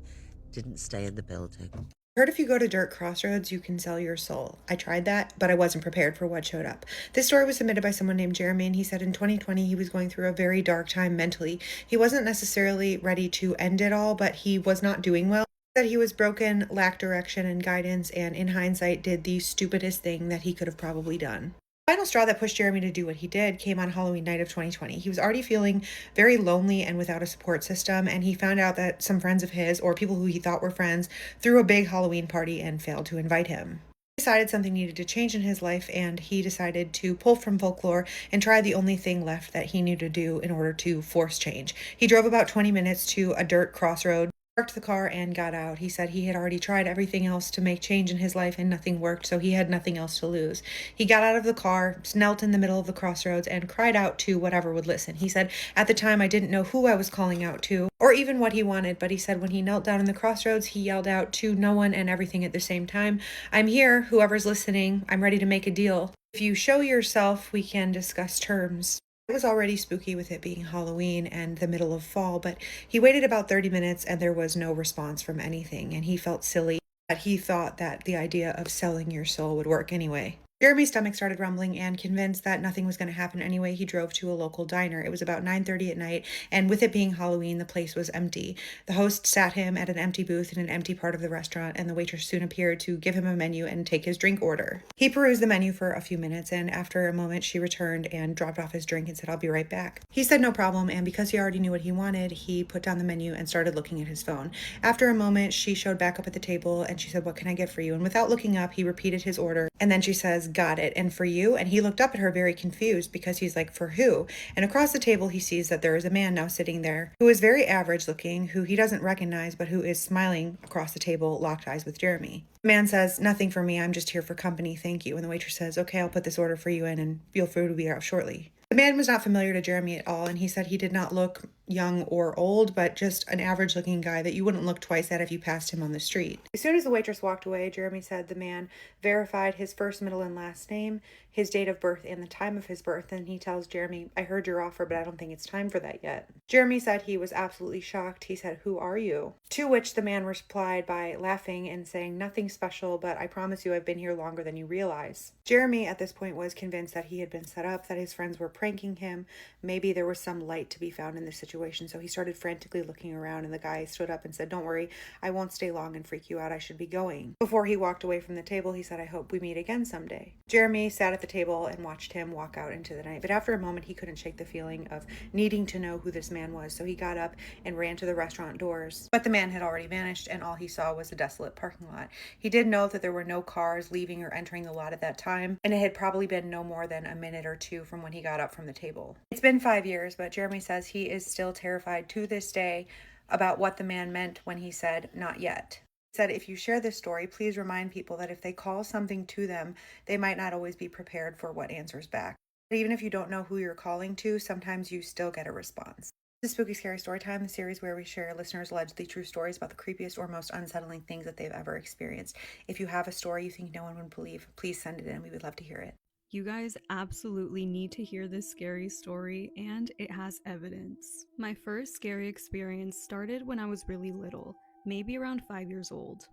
didn't stay in the building. Heard if you go to dirt crossroads, you can sell your soul. I tried that, but I wasn't prepared for what showed up. This story was submitted by someone named Jeremy, and he said in 2020 he was going through a very dark time mentally. He wasn't necessarily ready to end it all, but he was not doing well. That he was broken, lacked direction and guidance, and in hindsight did the stupidest thing that he could have probably done. The final straw that pushed Jeremy to do what he did came on Halloween night of 2020. He was already feeling very lonely and without a support system, and he found out that some friends of his, or people who he thought were friends, threw a big Halloween party and failed to invite him. He decided something needed to change in his life, and he decided to pull from folklore and try the only thing left that he knew to do in order to force change. He drove about 20 minutes to a dirt crossroad, parked the car, and got out. He said he had already tried everything else to make change in his life and nothing worked, so he had nothing else to lose. He got out of the car, knelt in the middle of the crossroads, and cried out to whatever would listen. He said, at the time I didn't know who I was calling out to, or even what he wanted, but he said when he knelt down in the crossroads, he yelled out to no one and everything at the same time, I'm here, whoever's listening, I'm ready to make a deal. If you show yourself, we can discuss terms. It was already spooky with it being Halloween and the middle of fall, but he waited about 30 minutes and there was no response from anything, and he felt silly that he thought that the idea of selling your soul would work anyway. Jeremy's stomach started rumbling, and convinced that nothing was going to happen anyway, he drove to a local diner. It was about 9:30 at night, and with it being Halloween, the place was empty. The host sat him at an empty booth in an empty part of the restaurant, and the waitress soon appeared to give him a menu and take his drink order. He perused the menu for a few minutes, and after a moment she returned and dropped off his drink and said, I'll be right back. He said no problem, and because he already knew what he wanted, he put down the menu and started looking at his phone. After a moment, she showed back up at the table, and she said, what can I get for you? And without looking up, he repeated his order, and then she says, got it, and for you? And he looked up at her very confused because he's like, for who? And across the table he sees that there is a man now sitting there who is very average looking, who he doesn't recognize, but who is smiling across the table, locked eyes with Jeremy. The man says, nothing for me, I'm just here for company, thank you. And the waitress says, okay, I'll put this order for you in and your food will be out shortly. The man was not familiar to Jeremy at all, and he said he did not look young or old, but just an average looking guy that you wouldn't look twice at if you passed him on the street. As soon as the waitress walked away, Jeremy said the man verified his first, middle, and last name, his date of birth, and the time of his birth, and he tells Jeremy, I heard your offer, but I don't think it's time for that yet. Jeremy said he was absolutely shocked. He said, who are you? To which the man replied by laughing and saying, nothing special, but I promise you I've been here longer than you realize. Jeremy at this point was convinced that he had been set up, that his friends were pranking him. Maybe there was some light to be found in this situation, so he started frantically looking around, and the guy stood up and said, don't worry, I won't stay long and freak you out, I should be going. Before he walked away from the table, he said, I hope we meet again someday. Jeremy sat at the table and watched him walk out into the night, but after a moment he couldn't shake the feeling of needing to know who this man was, so he got up and ran to the restaurant doors. But the man had already vanished, and all he saw was a desolate parking lot. He did know that there were no cars leaving or entering the lot at that time, and it had probably been no more than a minute or two from when he got up from the table. It's been 5 years, but Jeremy says he is still terrified to this day about what the man meant when he said, not yet. He said, if you share this story, please remind people that if they call something to them, they might not always be prepared for what answers back. But even if you don't know who you're calling to, sometimes you still get a response. This is Spooky Scary Storytime, the series where we share listeners' allegedly true stories about the creepiest or most unsettling things that they've ever experienced. If you have a story you think no one would believe, please send it in. We would love to hear it. You guys absolutely need to hear this scary story, and it has evidence. My first scary experience started when I was really little, maybe around 5 years old.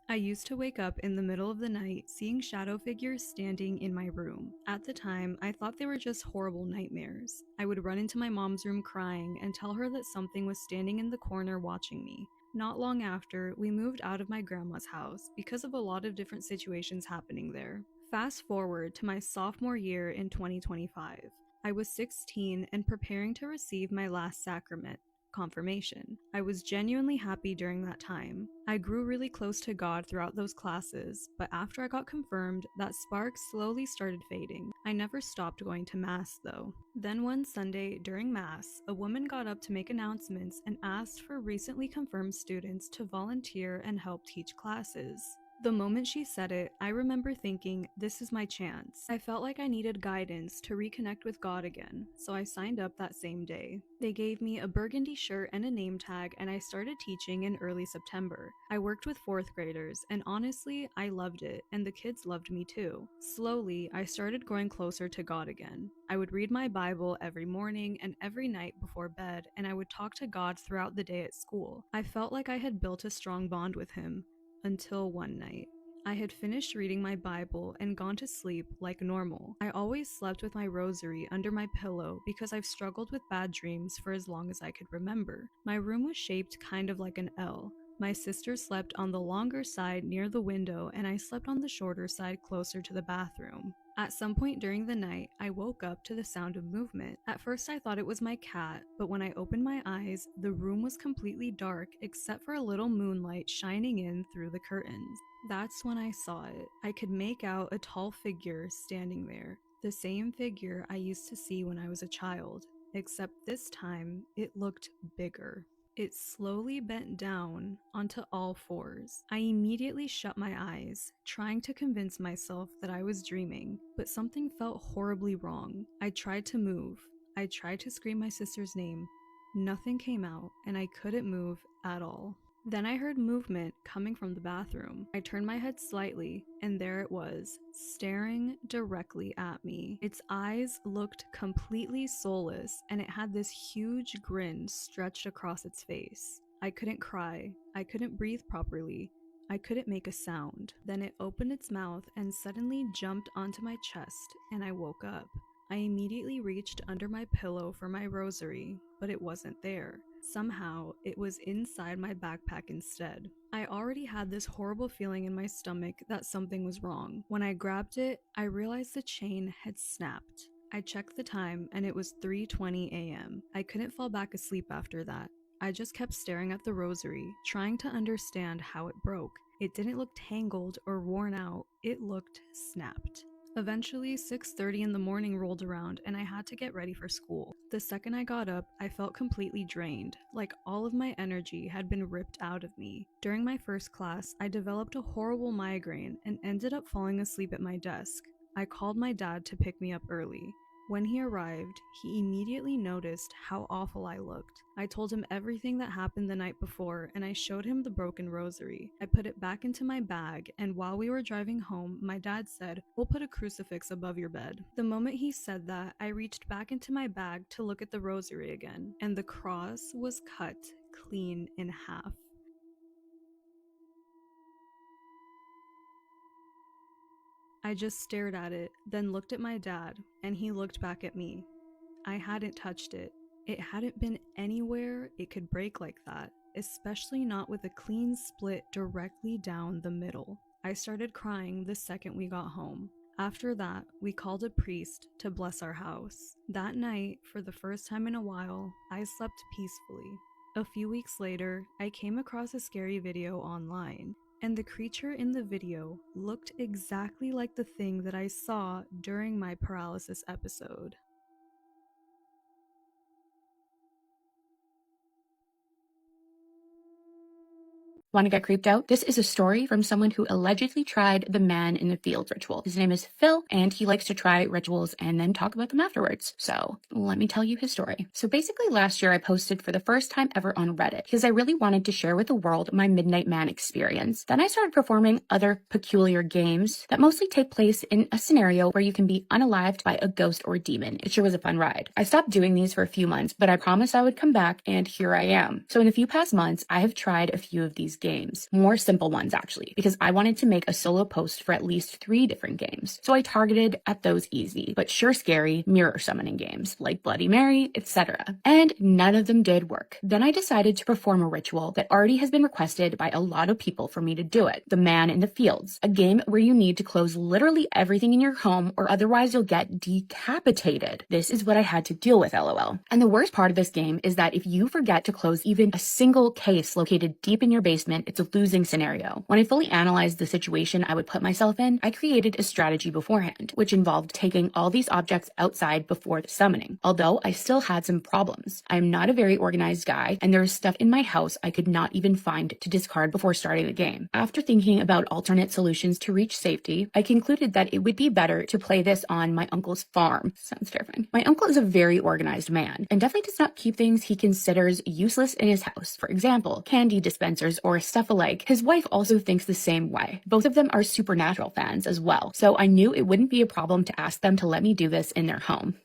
I used to wake up in the middle of the night seeing shadow figures standing in my room. At the time, I thought they were just horrible nightmares. I would run into my mom's room crying and tell her that something was standing in the corner watching me. Not long after, we moved out of my grandma's house because of a lot of different situations happening there. Fast forward to my sophomore year in 2025. I was 16 and preparing to receive my last sacrament. confirmation. I was genuinely happy during that time. I grew really close to God throughout those classes, but after I got confirmed, that spark slowly started fading. I never stopped going to Mass though. Then one Sunday during Mass, a woman got up to make announcements and asked for recently confirmed students to volunteer and help teach classes. The moment she said it, I remember thinking, this is my chance. I felt like I needed guidance to reconnect with God again, so I signed up that same day. They gave me a burgundy shirt and a name tag, and I started teaching in early September. I worked with 4th graders, and honestly, I loved it, and the kids loved me too. Slowly, I started growing closer to God again. I would read my Bible every morning and every night before bed, and I would talk to God throughout the day at school. I felt like I had built a strong bond with Him. Until one night. I had finished reading my Bible and gone to sleep like normal. I always slept with my rosary under my pillow because I've struggled with bad dreams for as long as I could remember. My room was shaped kind of like an L. My sister slept on the longer side near the window, and I slept on the shorter side closer to the bathroom. At some point during the night, I woke up to the sound of movement. At first I thought it was my cat, but when I opened my eyes, the room was completely dark except for a little moonlight shining in through the curtains. That's when I saw it. I could make out a tall figure standing there, the same figure I used to see when I was a child, except this time it looked bigger. It slowly bent down onto all fours. I immediately shut my eyes, trying to convince myself that I was dreaming, but something felt horribly wrong. I tried to move. I tried to scream my sister's name. Nothing came out, and I couldn't move at all. Then I heard movement coming from the bathroom. I turned my head slightly, and there it was, staring directly at me. Its eyes looked completely soulless, and it had this huge grin stretched across its face. I couldn't cry. I couldn't breathe properly. I couldn't make a sound. Then it opened its mouth and suddenly jumped onto my chest, and I woke up. I immediately reached under my pillow for my rosary, but it wasn't there. Somehow, it was inside my backpack instead. I already had this horrible feeling in my stomach that something was wrong. When I grabbed it, I realized the chain had snapped. I checked the time and it was 3:20 a.m. I couldn't fall back asleep after that. I just kept staring at the rosary, trying to understand how it broke. It didn't look tangled or worn out, it looked snapped. Eventually, 6:30 in the morning rolled around and I had to get ready for school. The second I got up, I felt completely drained, like all of my energy had been ripped out of me. During my first class, I developed a horrible migraine and ended up falling asleep at my desk. I called my dad to pick me up early. When he arrived, he immediately noticed how awful I looked. I told him everything that happened the night before, and I showed him the broken rosary. I put it back into my bag, and while we were driving home, my dad said, "We'll put a crucifix above your bed." The moment he said that, I reached back into my bag to look at the rosary again, and the cross was cut clean in half. I just stared at it, then looked at my dad, and he looked back at me. I hadn't touched it. It hadn't been anywhere it could break like that, especially not with a clean split directly down the middle. I started crying the second we got home. After that, we called a priest to bless our house. That night, for the first time in a while, I slept peacefully. A few weeks later, I came across a scary video online, and the creature in the video looked exactly like the thing that I saw during my paralysis episode. Want to get creeped out? This is a story from someone who allegedly tried the man in the field ritual. His name is Phil, and he likes to try rituals and then talk about them afterwards. So let me tell you his story. So basically last year I posted for the first time ever on Reddit because I really wanted to share with the world my Midnight Man experience. Then I started performing other peculiar games that mostly take place in a scenario where you can be unalived by a ghost or demon. It sure was a fun ride. I stopped doing these for a few months, but I promised I would come back, and here I am. So in the few past months, I have tried a few of these games. games, more simple ones actually, because I wanted to make a solo post for at least 3 different games. So I targeted at those easy, but sure scary mirror summoning games like Bloody Mary, etc. And none of them did work. Then I decided to perform a ritual that already has been requested by a lot of people for me to do it. The Man in the Fields, a game where you need to close literally everything in your home or otherwise you'll get decapitated. This is what I had to deal with, lol. And the worst part of this game is that if you forget to close even a single case located deep in your basement, it's a losing scenario. When I fully analyzed the situation I would put myself in, I created a strategy beforehand, which involved taking all these objects outside before the summoning, although I still had some problems. I am not a very organized guy, and there is stuff in my house I could not even find to discard before starting the game. After thinking about alternate solutions to reach safety, I concluded that it would be better to play this on my uncle's farm. Sounds terrifying. My uncle is a very organized man, and definitely does not keep things he considers useless in his house. For example, candy dispensers or stuff alike. His wife also thinks the same way. Both of them are Supernatural fans as well, so I knew it wouldn't be a problem to ask them to let me do this in their home.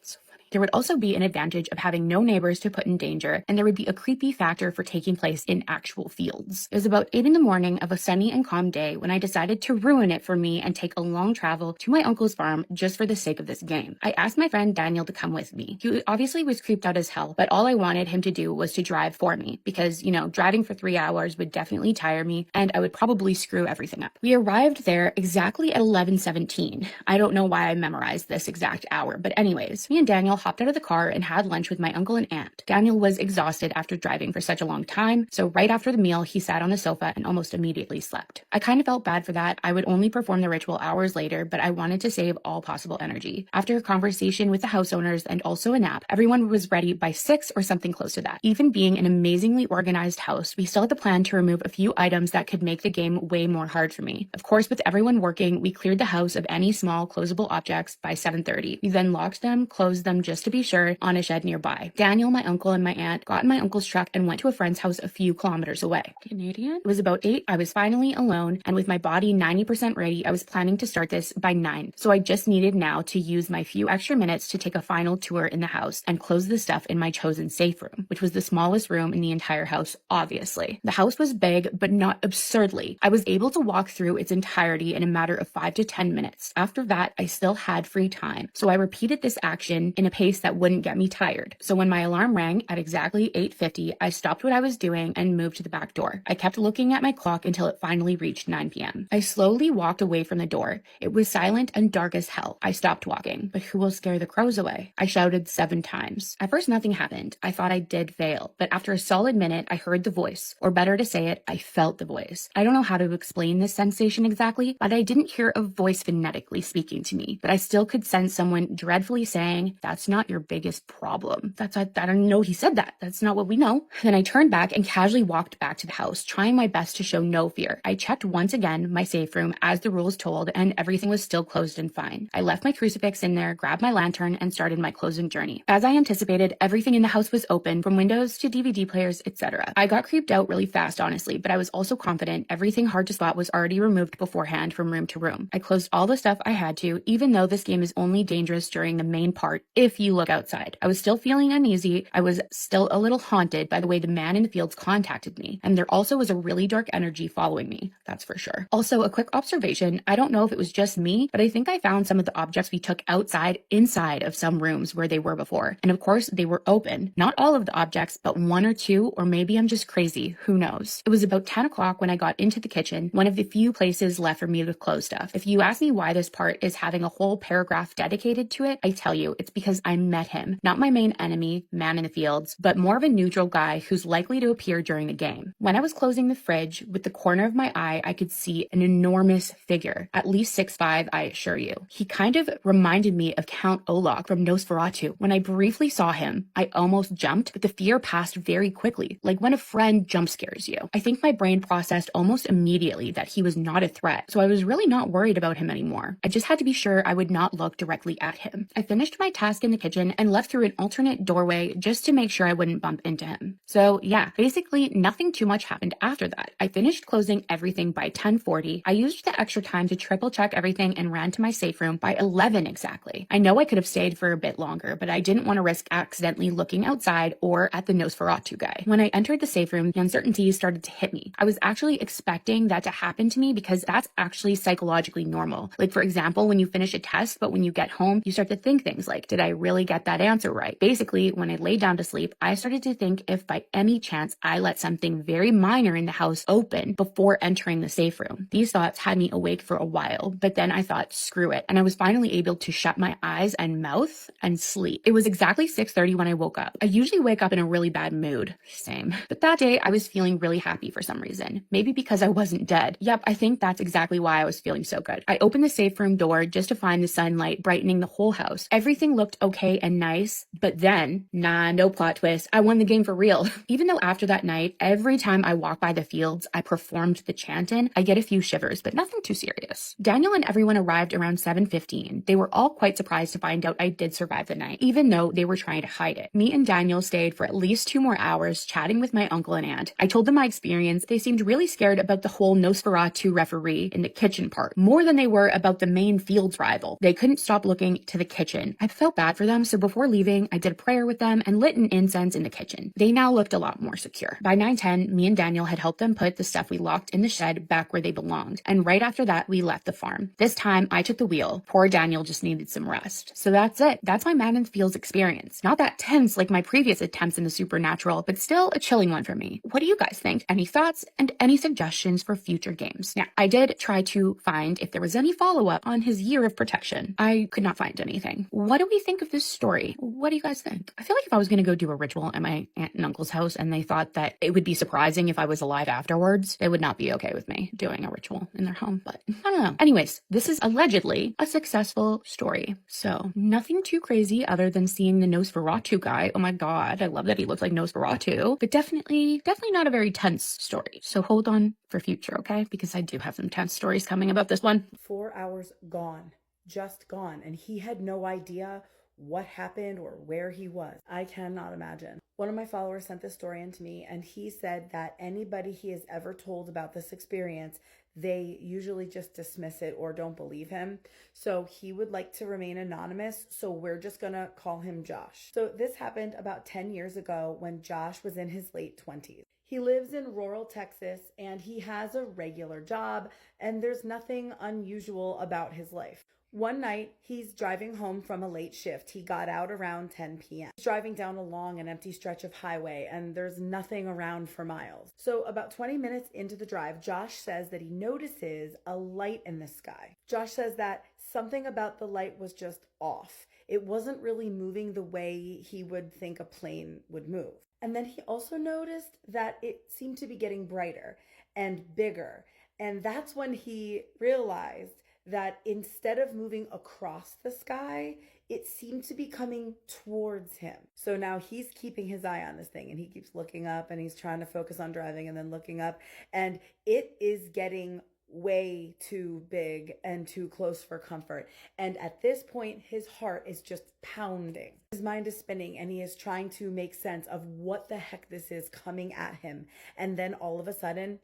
There would also be an advantage of having no neighbors to put in danger, and there would be a creepy factor for taking place in actual fields. It was about 8 in the morning of a sunny and calm day when I decided to ruin it for me and take a long travel to my uncle's farm just for the sake of this game. I asked my friend Daniel to come with me. He obviously was creeped out as hell, but all I wanted him to do was to drive for me because, driving for 3 hours would definitely tire me and I would probably screw everything up. We arrived there exactly at 11:17. I don't know why I memorized this exact hour, but anyways, me and Daniel hopped out of the car and had lunch with my uncle and aunt. Daniel was exhausted after driving for such a long time, so right after the meal, he sat on the sofa and almost immediately slept. I kind of felt bad for that. I would only perform the ritual hours later, but I wanted to save all possible energy. After a conversation with the house owners and also a nap, everyone was ready by 6 or something close to that. Even being an amazingly organized house, we still had the plan to remove a few items that could make the game way more hard for me. Of course, with everyone working, we cleared the house of any small closable objects by 7:30. We then locked them, closed them just to be sure, on a shed nearby. Daniel, my uncle, and my aunt got in my uncle's truck and went to a friend's house a few kilometers away. Canadian? It was about 8. I was finally alone, and with my body 90% ready, I was planning to start this by 9. So I just needed now to use my few extra minutes to take a final tour in the house and close the stuff in my chosen safe room, which was the smallest room in the entire house, obviously. The house was big, but not absurdly. I was able to walk through its entirety in a matter of 5 to 10 minutes. After that, I still had free time, so I repeated this action in a pace that wouldn't get me tired. So when my alarm rang at exactly 8:50, I stopped what I was doing and moved to the back door. I kept looking at my clock until it finally reached 9 p.m. I slowly walked away from the door. It was silent and dark as hell. I stopped walking. But who will scare the crows away? I shouted 7 times. At first, nothing happened. I thought I did fail. But after a solid minute, I heard the voice. Or better to say it, I felt the voice. I don't know how to explain this sensation exactly, but I didn't hear a voice phonetically speaking to me. But I still could sense someone dreadfully saying, "That's not your biggest problem." I don't know he said that. That's not what we know. Then I turned back and casually walked back to the house, trying my best to show no fear. I checked once again my safe room as the rules told, and everything was still closed and fine. I left my crucifix in there, grabbed my lantern, and started my closing journey. As I anticipated, everything in the house was open, from windows to DVD players, etc. I got creeped out really fast, honestly, but I was also confident everything hard to spot was already removed beforehand from room to room. I closed all the stuff I had to, even though this game is only dangerous during the main part if you look outside. I was still feeling uneasy. I was still a little haunted by the way the man in the fields contacted me, and there also was a really dark energy following me, that's for sure. Also, a quick observation, I don't know if it was just me, but I think I found some of the objects we took outside inside of some rooms where they were before, and of course they were open. Not all of the objects, but 1 or 2, or maybe I'm just crazy, who knows. It was about 10 o'clock when I got into the kitchen, one of the few places left for me to close stuff. If you ask me why this part is having a whole paragraph dedicated to it, I tell you, it's because I met him. Not my main enemy, man in the fields, but more of a neutral guy who's likely to appear during the game. When I was closing the fridge, with the corner of my eye, I could see an enormous figure, at least 6'5", I assure you. He kind of reminded me of Count Olaf from Nosferatu. When I briefly saw him, I almost jumped, but the fear passed very quickly, like when a friend jump scares you. I think my brain processed almost immediately that he was not a threat, so I was really not worried about him anymore. I just had to be sure I would not look directly at him. I finished my task in the kitchen and left through an alternate doorway just to make sure I wouldn't bump into him. So yeah, basically nothing too much happened after that. I finished closing everything by 10:40. I used the extra time to triple check everything and ran to my safe room by 11 exactly. I know I could have stayed for a bit longer, but I didn't want to risk accidentally looking outside or at the Nosferatu guy. When I entered the safe room, the uncertainty started to hit me. I was actually expecting that to happen to me because that's actually psychologically normal. Like, for example, when you finish a test, but when you get home, you start to think things like, did I really get that answer right? Basically, when I lay down to sleep, I started to think if by any chance I let something very minor in the house open before entering the safe room. These thoughts had me awake for a while, but then I thought, screw it. And I was finally able to shut my eyes and mouth and sleep. It was exactly 6:30 when I woke up. I usually wake up in a really bad mood. Same. But that day I was feeling really happy for some reason. Maybe because I wasn't dead. Yep, I think that's exactly why I was feeling so good. I opened the safe room door just to find the sunlight brightening the whole house. Everything looked okay and nice, but then, no plot twist. I won the game for real. Even though after that night, every time I walk by the fields, I performed the chanting, I get a few shivers, but nothing too serious. Daniel and everyone arrived around 7:15. They were all quite surprised to find out I did survive the night, even though they were trying to hide it. Me and Daniel stayed for at least 2 more hours chatting with my uncle and aunt. I told them my experience. They seemed really scared about the whole Nosferatu referee in the kitchen part, more than they were about the main fields rival. They couldn't stop looking to the kitchen. I felt bad for them, so before leaving, I did a prayer with them and lit an incense in the kitchen. They now looked a lot more secure. By 9:10, me and Daniel had helped them put the stuff we locked in the shed back where they belonged, and right after that, we left the farm. This time, I took the wheel. Poor Daniel just needed some rest. So that's it. That's my Man in the Fields experience. Not that tense like my previous attempts in the supernatural, but still a chilling one for me. What do you guys think? Any thoughts and any suggestions for future games? Now, I did try to find if there was any follow-up on his year of protection. I could not find anything. What do we think of this story? What do you guys think? I feel like if I was going to go do a ritual at my aunt and uncle's house and they thought that it would be surprising if I was alive afterwards, they would not be okay with me doing a ritual in their home. But I don't know. Anyways, this is allegedly a successful story. So nothing too crazy other than seeing the Nosferatu guy. Oh my God. I love that he looks like Nosferatu, but definitely not a very tense story. So hold on for future, okay? Because I do have some tense stories coming about this one. 4 hours gone, just gone. And he had no idea what happened or where he was. I cannot imagine. One of my followers sent this story in to me, and he said that anybody he has ever told about this experience, they usually just dismiss it or don't believe him. So he would like to remain anonymous. So we're just going to call him Josh. So this happened about 10 years ago when Josh was in his late 20s. He lives in rural Texas and he has a regular job, and there's nothing unusual about his life. One night, he's driving home from a late shift. He got out around 10 p.m. He's driving down a long and empty stretch of highway, and there's nothing around for miles. So about 20 minutes into the drive, Josh says that he notices a light in the sky. Josh says that something about the light was just off. It wasn't really moving the way he would think a plane would move. And then he also noticed that it seemed to be getting brighter and bigger. And that's when he realized that instead of moving across the sky, it seemed to be coming towards him. So now he's keeping his eye on this thing, and he keeps looking up, and he's trying to focus on driving and then looking up, and it is getting way too big and too close for comfort. And at this point, his heart is just pounding. His mind is spinning, and he is trying to make sense of what the heck this is coming at him. And then all of a sudden,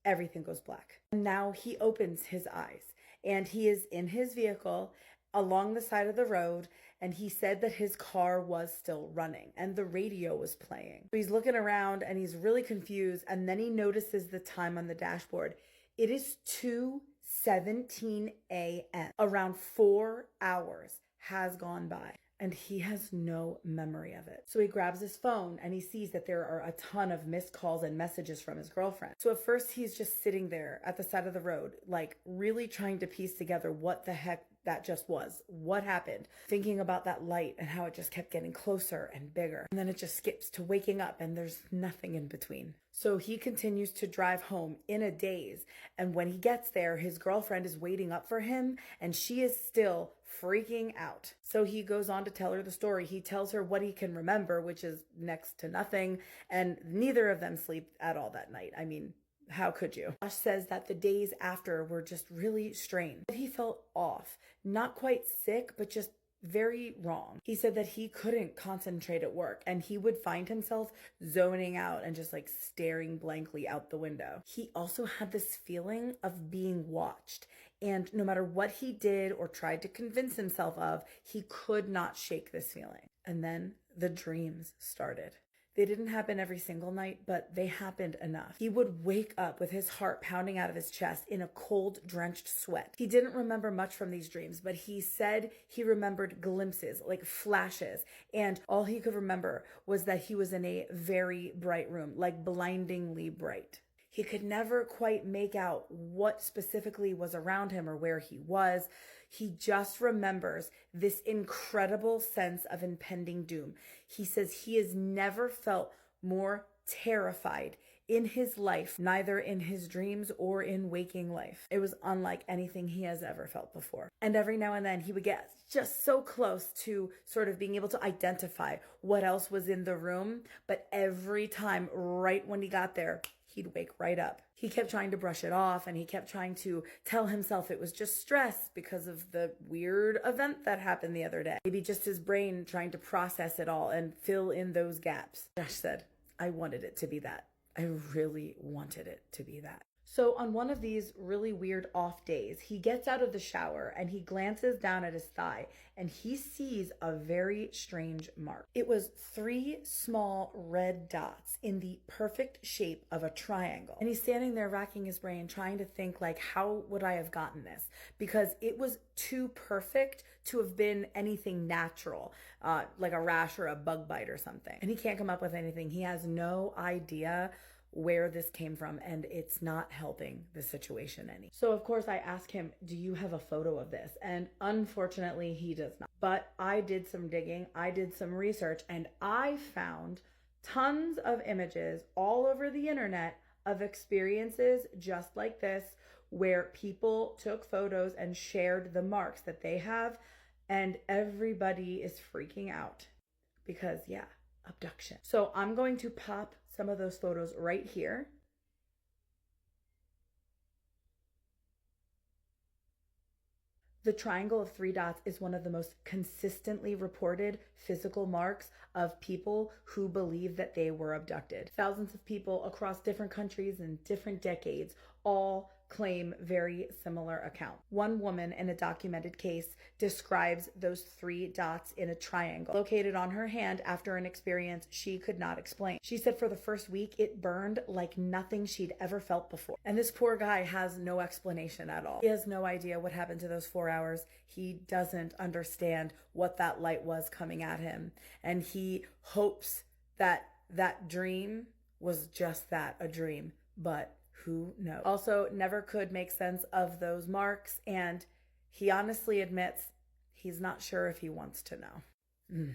everything goes black. And now he opens his eyes, and he is in his vehicle along the side of the road, and he said that his car was still running and the radio was playing. So he's looking around and he's really confused, and then he notices the time on the dashboard. It is 2:17 a.m. Around 4 hours has gone by, and he has no memory of it. So he grabs his phone and he sees that there are a ton of missed calls and messages from his girlfriend. So at first he's just sitting there at the side of the road, like really trying to piece together what the heck that just was. What happened? Thinking about that light and how it just kept getting closer and bigger. And then it just skips to waking up, and there's nothing in between. So he continues to drive home in a daze. And when he gets there, his girlfriend is waiting up for him, and she is still freaking out. So he goes on to tell her the story. He tells her what he can remember, which is next to nothing. And neither of them sleep at all that night. I mean, how could you? Josh says that the days after were just really strange. He felt off, not quite sick, but just very wrong. He said that he couldn't concentrate at work and he would find himself zoning out and just like staring blankly out the window. He also had this feeling of being watched, and no matter what he did or tried to convince himself of, he could not shake this feeling. And then the dreams started. They didn't happen every single night, but they happened enough. He would wake up with his heart pounding out of his chest in a cold, drenched sweat. He didn't remember much from these dreams, but he said he remembered glimpses, like flashes, and all he could remember was that he was in a very bright room, like blindingly bright. He could never quite make out what specifically was around him or where he was. He just remembers this incredible sense of impending doom. He says he has never felt more terrified in his life, neither in his dreams or in waking life. It was unlike anything he has ever felt before. And every now and then he would get just so close to sort of being able to identify what else was in the room. But every time, right when he got there, he'd wake right up. He kept trying to brush it off, and he kept trying to tell himself it was just stress because of the weird event that happened the other day. Maybe just his brain trying to process it all and fill in those gaps. Josh said, I wanted it to be that. I really wanted it to be that. So on one of these really weird off days, he gets out of the shower and he glances down at his thigh and he sees a very strange mark. It was 3 small red dots in the perfect shape of a triangle. And he's standing there racking his brain trying to think, like, how would I have gotten this? Because it was too perfect to have been anything natural, like a rash or a bug bite or something. And he can't come up with anything. He has no idea where this came from, and it's not helping the situation any. So of course I ask him, do you have a photo of this? And unfortunately he does not. But I did some digging, I did some research, and I found tons of images all over the internet of experiences just like this, where people took photos and shared the marks that they have, and everybody is freaking out because, yeah, abduction. So I'm going to pop some of those photos right here. The triangle of 3 dots is one of the most consistently reported physical marks of people who believe that they were abducted. Thousands of people across different countries and different decades all claim very similar accounts. One woman in a documented case describes those 3 dots in a triangle located on her hand after an experience she could not explain. She said for the first week, it burned like nothing she'd ever felt before. And this poor guy has no explanation at all. He has no idea what happened to those 4 hours. He doesn't understand what that light was coming at him. And he hopes that that dream was just that, a dream. But who knows? Also, never could make sense of those marks, and he honestly admits he's not sure if he wants to know.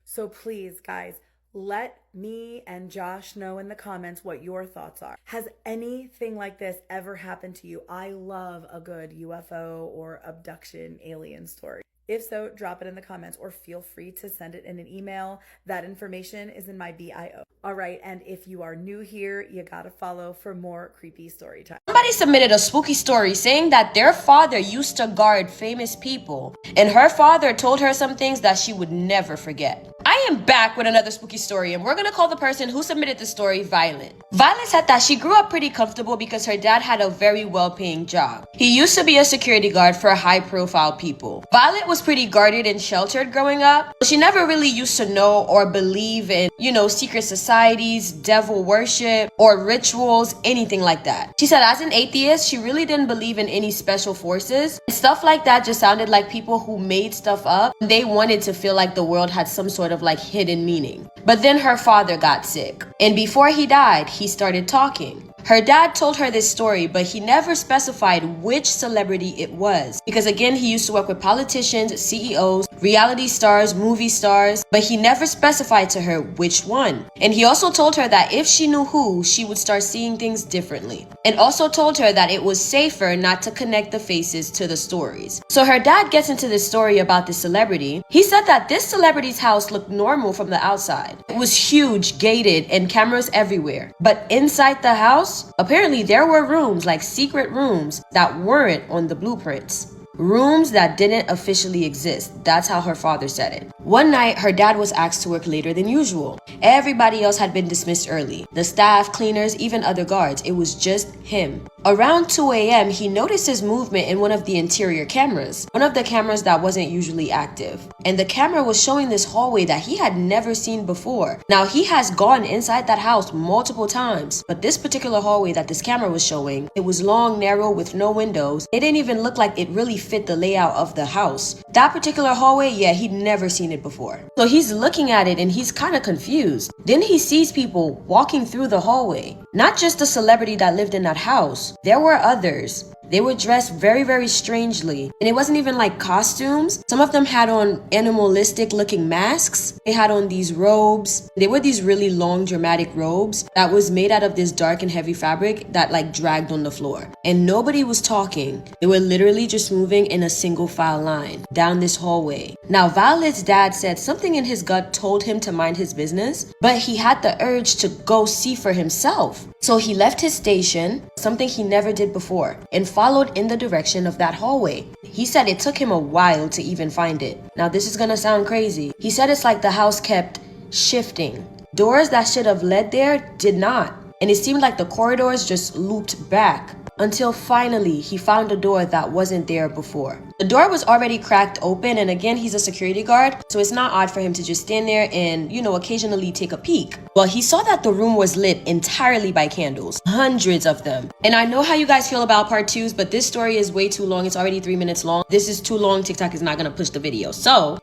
So please, guys, let me and Josh know in the comments what your thoughts are. Has anything like this ever happened to you? I love a good UFO or abduction alien story. If so, drop it in the comments or feel free to send it in an email. That information is in my bio. All right, and if you are new here, you gotta follow for more creepy story time. Somebody submitted a spooky story saying that their father used to guard famous people, and her father told her some things that she would never forget. I am back with another spooky story, and we're gonna call the person who submitted the story Violet. Violet said that she grew up pretty comfortable because her dad had a very well-paying job. He used to be a security guard for high-profile people. Violet was pretty guarded and sheltered growing up. She never really used to know or believe in, secret societies, devil worship, or rituals, anything like that. She said as an atheist, she really didn't believe in any special forces. Stuff like that just sounded like people who made stuff up. They wanted to feel like the world had some sort of hidden meaning. But then her father got sick, and before he died, he started talking. Her dad told her this story, but he never specified which celebrity it was. Because again, he used to work with politicians, CEOs, reality stars, movie stars, but he never specified to her which one. And he also told her that if she knew who, she would start seeing things differently. And also told her that it was safer not to connect the faces to the stories. So her dad gets into this story about this celebrity. He said that this celebrity's house looked normal from the outside. It was huge, gated, and cameras everywhere. But inside the house, apparently there were rooms, like secret rooms, that weren't on the blueprints. Rooms that didn't officially exist. That's how her father said it. One night, her dad was asked to work later than usual. Everybody else had been dismissed early. The staff, cleaners, even other guards. It was just him. Around 2 a.m., he noticed his movement in one of the interior cameras, one of the cameras that wasn't usually active. And the camera was showing this hallway that he had never seen before. Now, he has gone inside that house multiple times, but this particular hallway that this camera was showing, it was long, narrow, with no windows. It didn't even look like it really fit the layout of the house. That particular hallway, yeah, he'd never seen it before. So he's looking at it and he's kind of confused. Then he sees people walking through the hallway. Not just the celebrity that lived in that house. There were others. They were dressed very, very strangely. And it wasn't even like costumes. Some of them had on animalistic looking masks. They had on these robes. They were these really long, dramatic robes that was made out of this dark and heavy fabric that like dragged on the floor. And nobody was talking. They were literally just moving in a single file line down this hallway. Now, Violet's dad said something in his gut told him to mind his business, but he had the urge to go see for himself. So he left his station, something he never did before, and followed in the direction of that hallway. He said it took him a while to even find it. Now, this is gonna sound crazy. He said it's like the house kept shifting. Doors that should have led there did not. And it seemed like the corridors just looped back until finally he found a door that wasn't there before. The door was already cracked open, and again, he's a security guard, so it's not odd for him to just stand there and, occasionally take a peek. Well, he saw that the room was lit entirely by candles, hundreds of them. And I know how you guys feel about part 2s, but this story is way too long. It's already 3 minutes long. This is too long. TikTok is not gonna push the video. So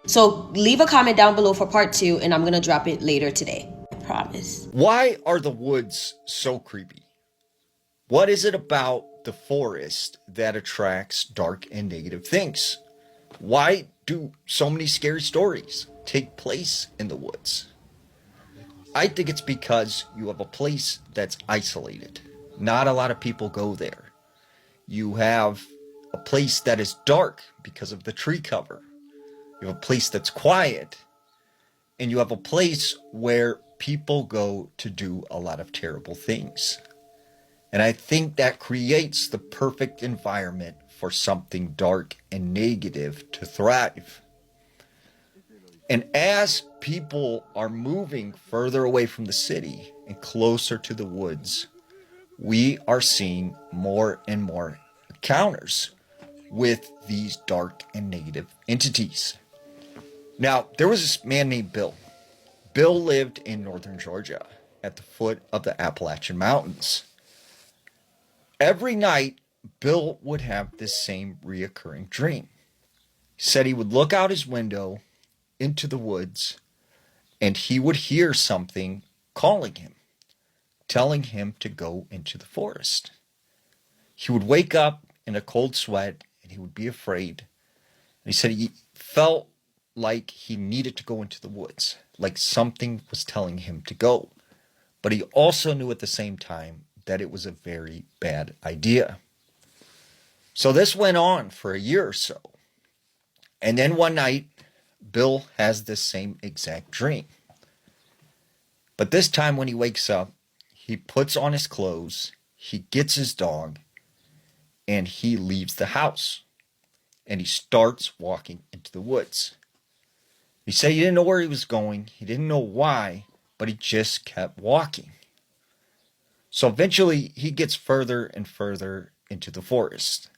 leave a comment down below for part 2, and I'm gonna drop it later today. I promise. Why are the woods so creepy? What is it about the forest that attracts dark and negative things? Why do so many scary stories take place in the woods? I think it's because you have a place that's isolated. Not a lot of people go there. You have a place that is dark because of the tree cover. You have a place that's quiet. And you have a place where people go to do a lot of terrible things. And I think that creates the perfect environment for something dark and negative to thrive. And as people are moving further away from the city and closer to the woods, we are seeing more and more encounters with these dark and negative entities. Now, there was this man named Bill. Bill lived in northern Georgia at the foot of the Appalachian Mountains. Every night, Bill would have this same reoccurring dream. He said he would look out his window into the woods and he would hear something calling him, telling him to go into the forest. He would wake up in a cold sweat and he would be afraid. And he said he felt like he needed to go into the woods, like something was telling him to go. But he also knew at the same time that it was a very bad idea. So this went on for a year or so. And then one night, Bill has this same exact dream. But this time when he wakes up, he puts on his clothes, he gets his dog, and he leaves the house. And he starts walking into the woods. He said he didn't know where he was going, he didn't know why, but he just kept walking. So eventually he gets further and further into the forest.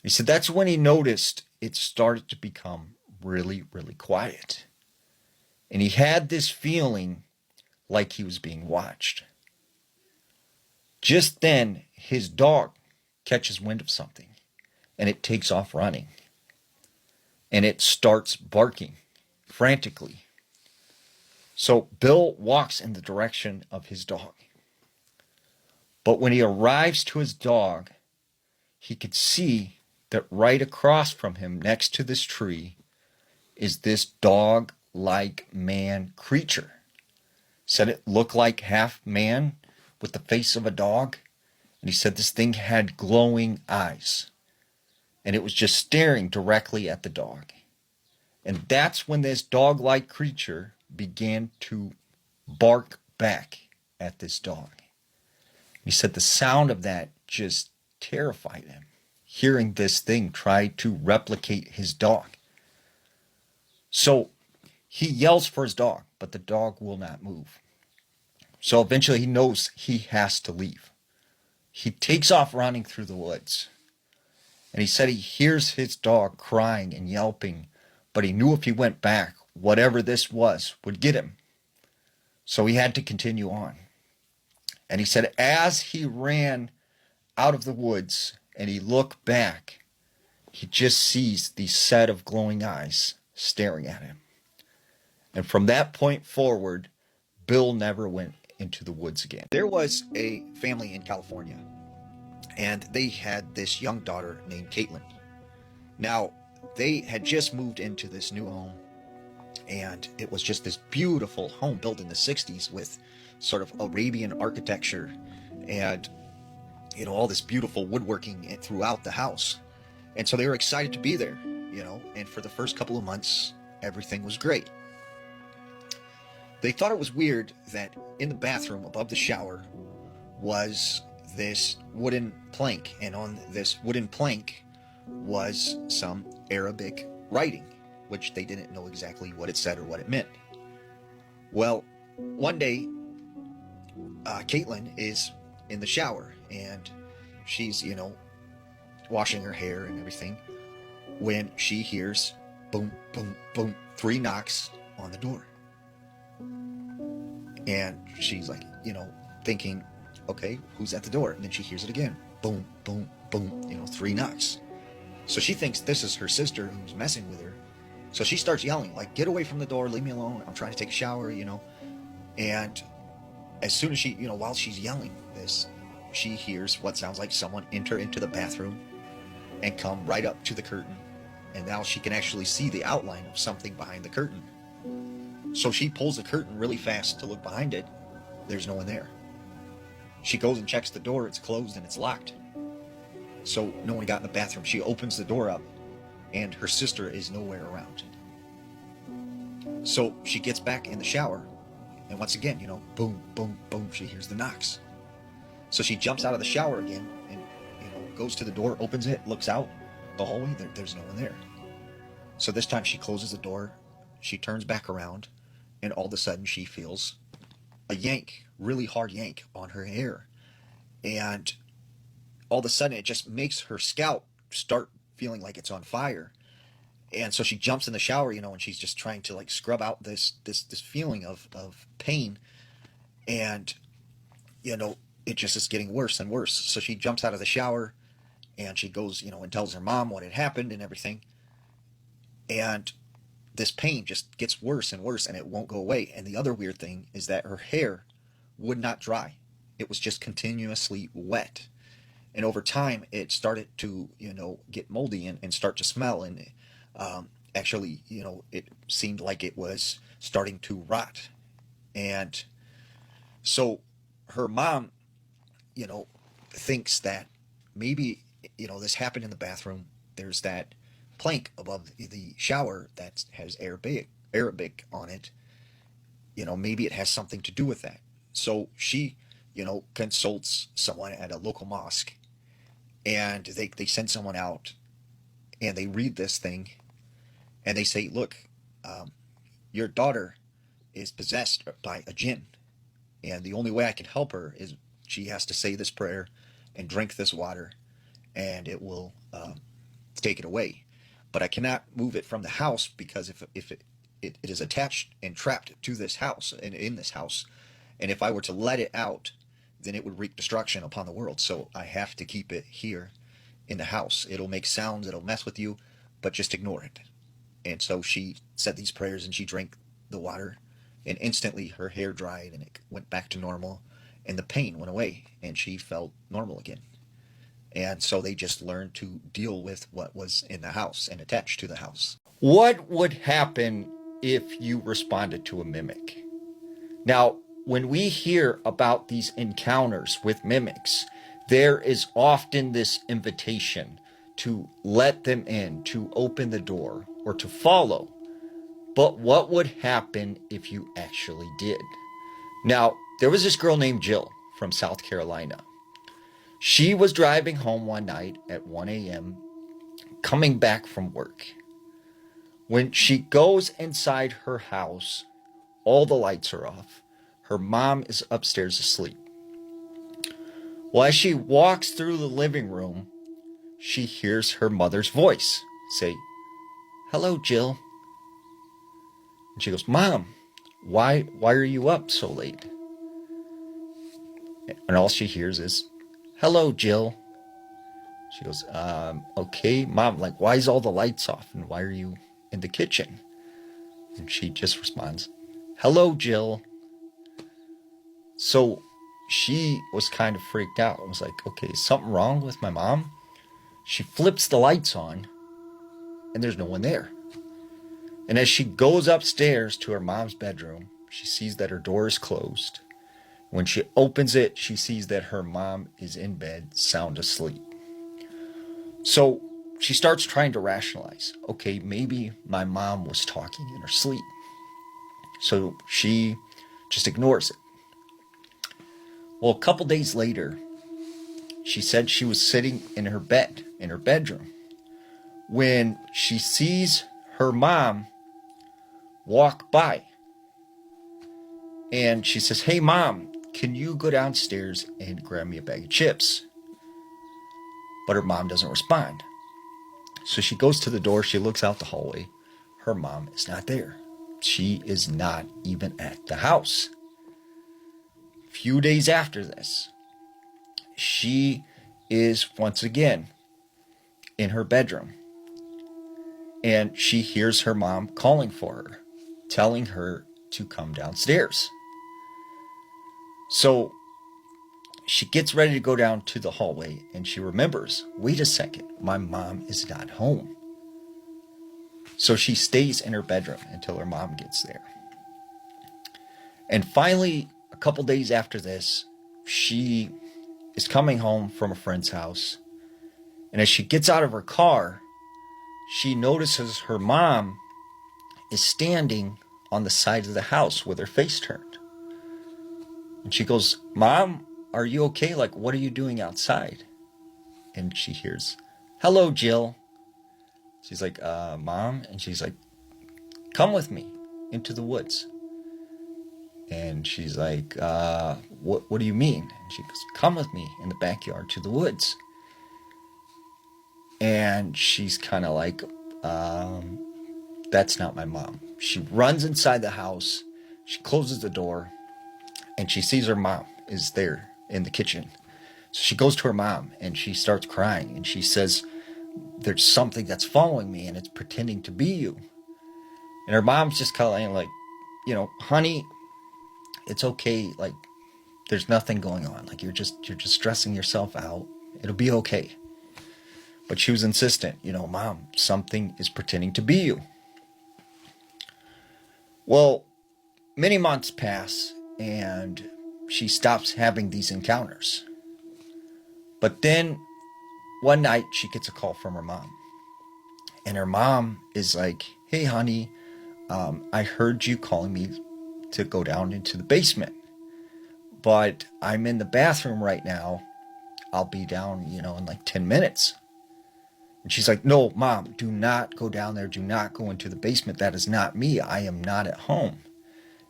He said that's when he noticed it started to become really, really quiet. And he had this feeling like he was being watched. Just then, his dog catches wind of something and it takes off running. And it starts barking frantically. So Bill walks in the direction of his dog. But when he arrives to his dog, he could see that right across from him, next to this tree, is this dog-like man creature. Said it looked like half man with the face of a dog. And he said this thing had glowing eyes. And it was just staring directly at the dog. And that's when this dog-like creature began to bark back at this dog. He said the sound of that just terrified him. hearing this thing try to replicate his dog. So he yells for his dog, but the dog will not move. So eventually he knows he has to leave. He takes off running through the woods. And he said he hears his dog crying and yelping, but he knew if he went back, whatever this was would get him. So he had to continue on. And he said as he ran out of the woods and he looked back, he just sees these set of glowing eyes staring at him. And from that point forward, Bill never went into the woods again. There was a family in California, and they had this young daughter named Caitlin. Now, they had just moved into this new home, and it was just this beautiful home built in the 60s with sort of Arabian architecture and, you know, all this beautiful woodworking throughout the house. And so they were excited to be there, you know, and for the first couple of months, everything was great. They thought it was weird that in the bathroom above the shower was this wooden plank, and on this wooden plank was some Arabic writing, which they didn't know exactly what it said or what it meant. Well, one day, Caitlin is in the shower, and she's, you know, washing her hair and everything, when she hears boom, boom, boom, 3 knocks on the door. And she's like, you know, thinking, okay, who's at the door? And then she hears it again. Boom, boom, boom, you know, 3 knocks. So she thinks this is her sister who's messing with her. So she starts yelling, like, get away from the door, leave me alone. I'm trying to take a shower, you know. And as soon as she, you know, while she's yelling this, she hears what sounds like someone enter into the bathroom and come right up to the curtain. And now she can actually see the outline of something behind the curtain. So she pulls the curtain really fast to look behind it. There's no one there. She goes and checks the door. It's closed and it's locked. So no one got in the bathroom. She opens the door up, and her sister is nowhere around. So she gets back in the shower, and once again, you know, boom, boom, boom, she hears the knocks. So she jumps out of the shower again and, you know, goes to the door, opens it, looks out the hallway. There's no one there. So this time she closes the door. She turns back around, and all of a sudden she feels a yank, really hard yank on her hair. And all of a sudden it just makes her scalp start feeling like it's on fire. And so she jumps in the shower, you know, and she's just trying to like scrub out this feeling of pain. And, you know, it just is getting worse and worse. So she jumps out of the shower and she goes, you know, and tells her mom what had happened and everything. And this pain just gets worse and worse, and it won't go away. And the other weird thing is that her hair would not dry. It was just continuously wet. And over time, it started to, you know, get moldy and start to smell. And actually, you know, it seemed like it was starting to rot. And so her mom, you know, thinks that maybe, you know, this happened in the bathroom. There's that plank above the shower that has Arabic on it. You know, maybe it has something to do with that. So she, you know, consults someone at a local mosque, and they send someone out, and they read this thing, and they say, look, your daughter is possessed by a jinn, and the only way I can help her is she has to say this prayer and drink this water, and it will take it away. But I cannot move it from the house, because if it is attached and trapped to this house and in this house, and if I were to let it out, then it would wreak destruction upon the world. So I have to keep it here in the house. It'll make sounds, it'll mess with you, but just ignore it. And so she said these prayers and she drank the water, and instantly her hair dried and it went back to normal, and the pain went away and she felt normal again. And so they just learned to deal with what was in the house and attached to the house. What would happen if you responded to a mimic? Now, when we hear about these encounters with mimics, there is often this invitation to let them in, to open the door, or to follow. But what would happen if you actually did? Now, there was this girl named Jill from South Carolina. She was driving home one night at 1 a.m., coming back from work. When she goes inside her house, all the lights are off. Her mom is upstairs asleep. Well, as she walks through the living room, she hears her mother's voice say, "Hello, Jill." And she goes, "Mom, why are you up so late?" And all she hears is, "Hello, Jill." She goes, okay, Mom, like, why is all the lights off and why are you in the kitchen? And she just responds, "Hello, Jill." So she was kind of freaked out. I was like, okay, is something wrong with my mom? She flips the lights on and there's no one there. And as she goes upstairs to her mom's bedroom, she sees that her door is closed. When she opens it, she sees that her mom is in bed, sound asleep. So she starts trying to rationalize. Okay, maybe my mom was talking in her sleep. So she just ignores it. Well, a couple days later, she said she was sitting in her bed, in her bedroom, when she sees her mom walk by. And she says, "Hey, Mom, can you go downstairs and grab me a bag of chips?" But her mom doesn't respond. So she goes to the door, she looks out the hallway. Her mom is not there. She is not even at the house. A few days after this, she is once again in her bedroom. And she hears her mom calling for her, telling her to come downstairs. So she gets ready to go down to the hallway and she remembers, wait a second, my mom is not home. So she stays in her bedroom until her mom gets there. And finally, a couple days after this, she is coming home from a friend's house. And as she gets out of her car, she notices her mom is standing on the side of the house with her face turned. And she goes, "Mom, are you okay? Like, what are you doing outside?" And she hears, "Hello, Jill." She's like, "Mom?" And she's like, "Come with me into the woods." And she's like, what do you mean?" And she goes, "Come with me in the backyard to the woods." And she's kind of like, that's not my mom. She runs inside the house, she closes the door, and she sees her mom is there in the kitchen. So she goes to her mom and she starts crying and she says, "There's something that's following me and it's pretending to be you." And her mom's just kind of like, "Honey, it's okay. Like, there's nothing going on. Like, you're just stressing yourself out. It'll be okay." But she was insistent, "Mom, something is pretending to be you." Well, many months pass and she stops having these encounters. But then one night she gets a call from her mom. And her mom is like, "Hey, honey, I heard you calling me to go down into the basement. But I'm in the bathroom right now. I'll be down, in like 10 minutes. And she's like, "No, Mom, do not go down there. Do not go into the basement. That is not me. I am not at home."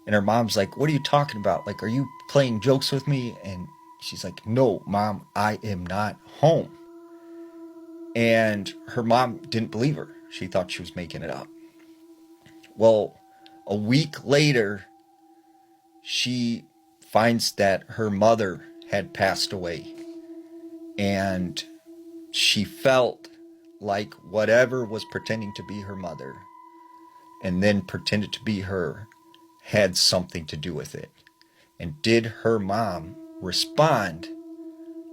And her mom's like, "What are you talking about? Like, are you playing jokes with me?" And she's like, "No, Mom, I am not home." And her mom didn't believe her. She thought she was making it up. Well, a week later, she finds that her mother had passed away. And she felt like whatever was pretending to be her mother and then pretended to be her had something to do with it. And did her mom respond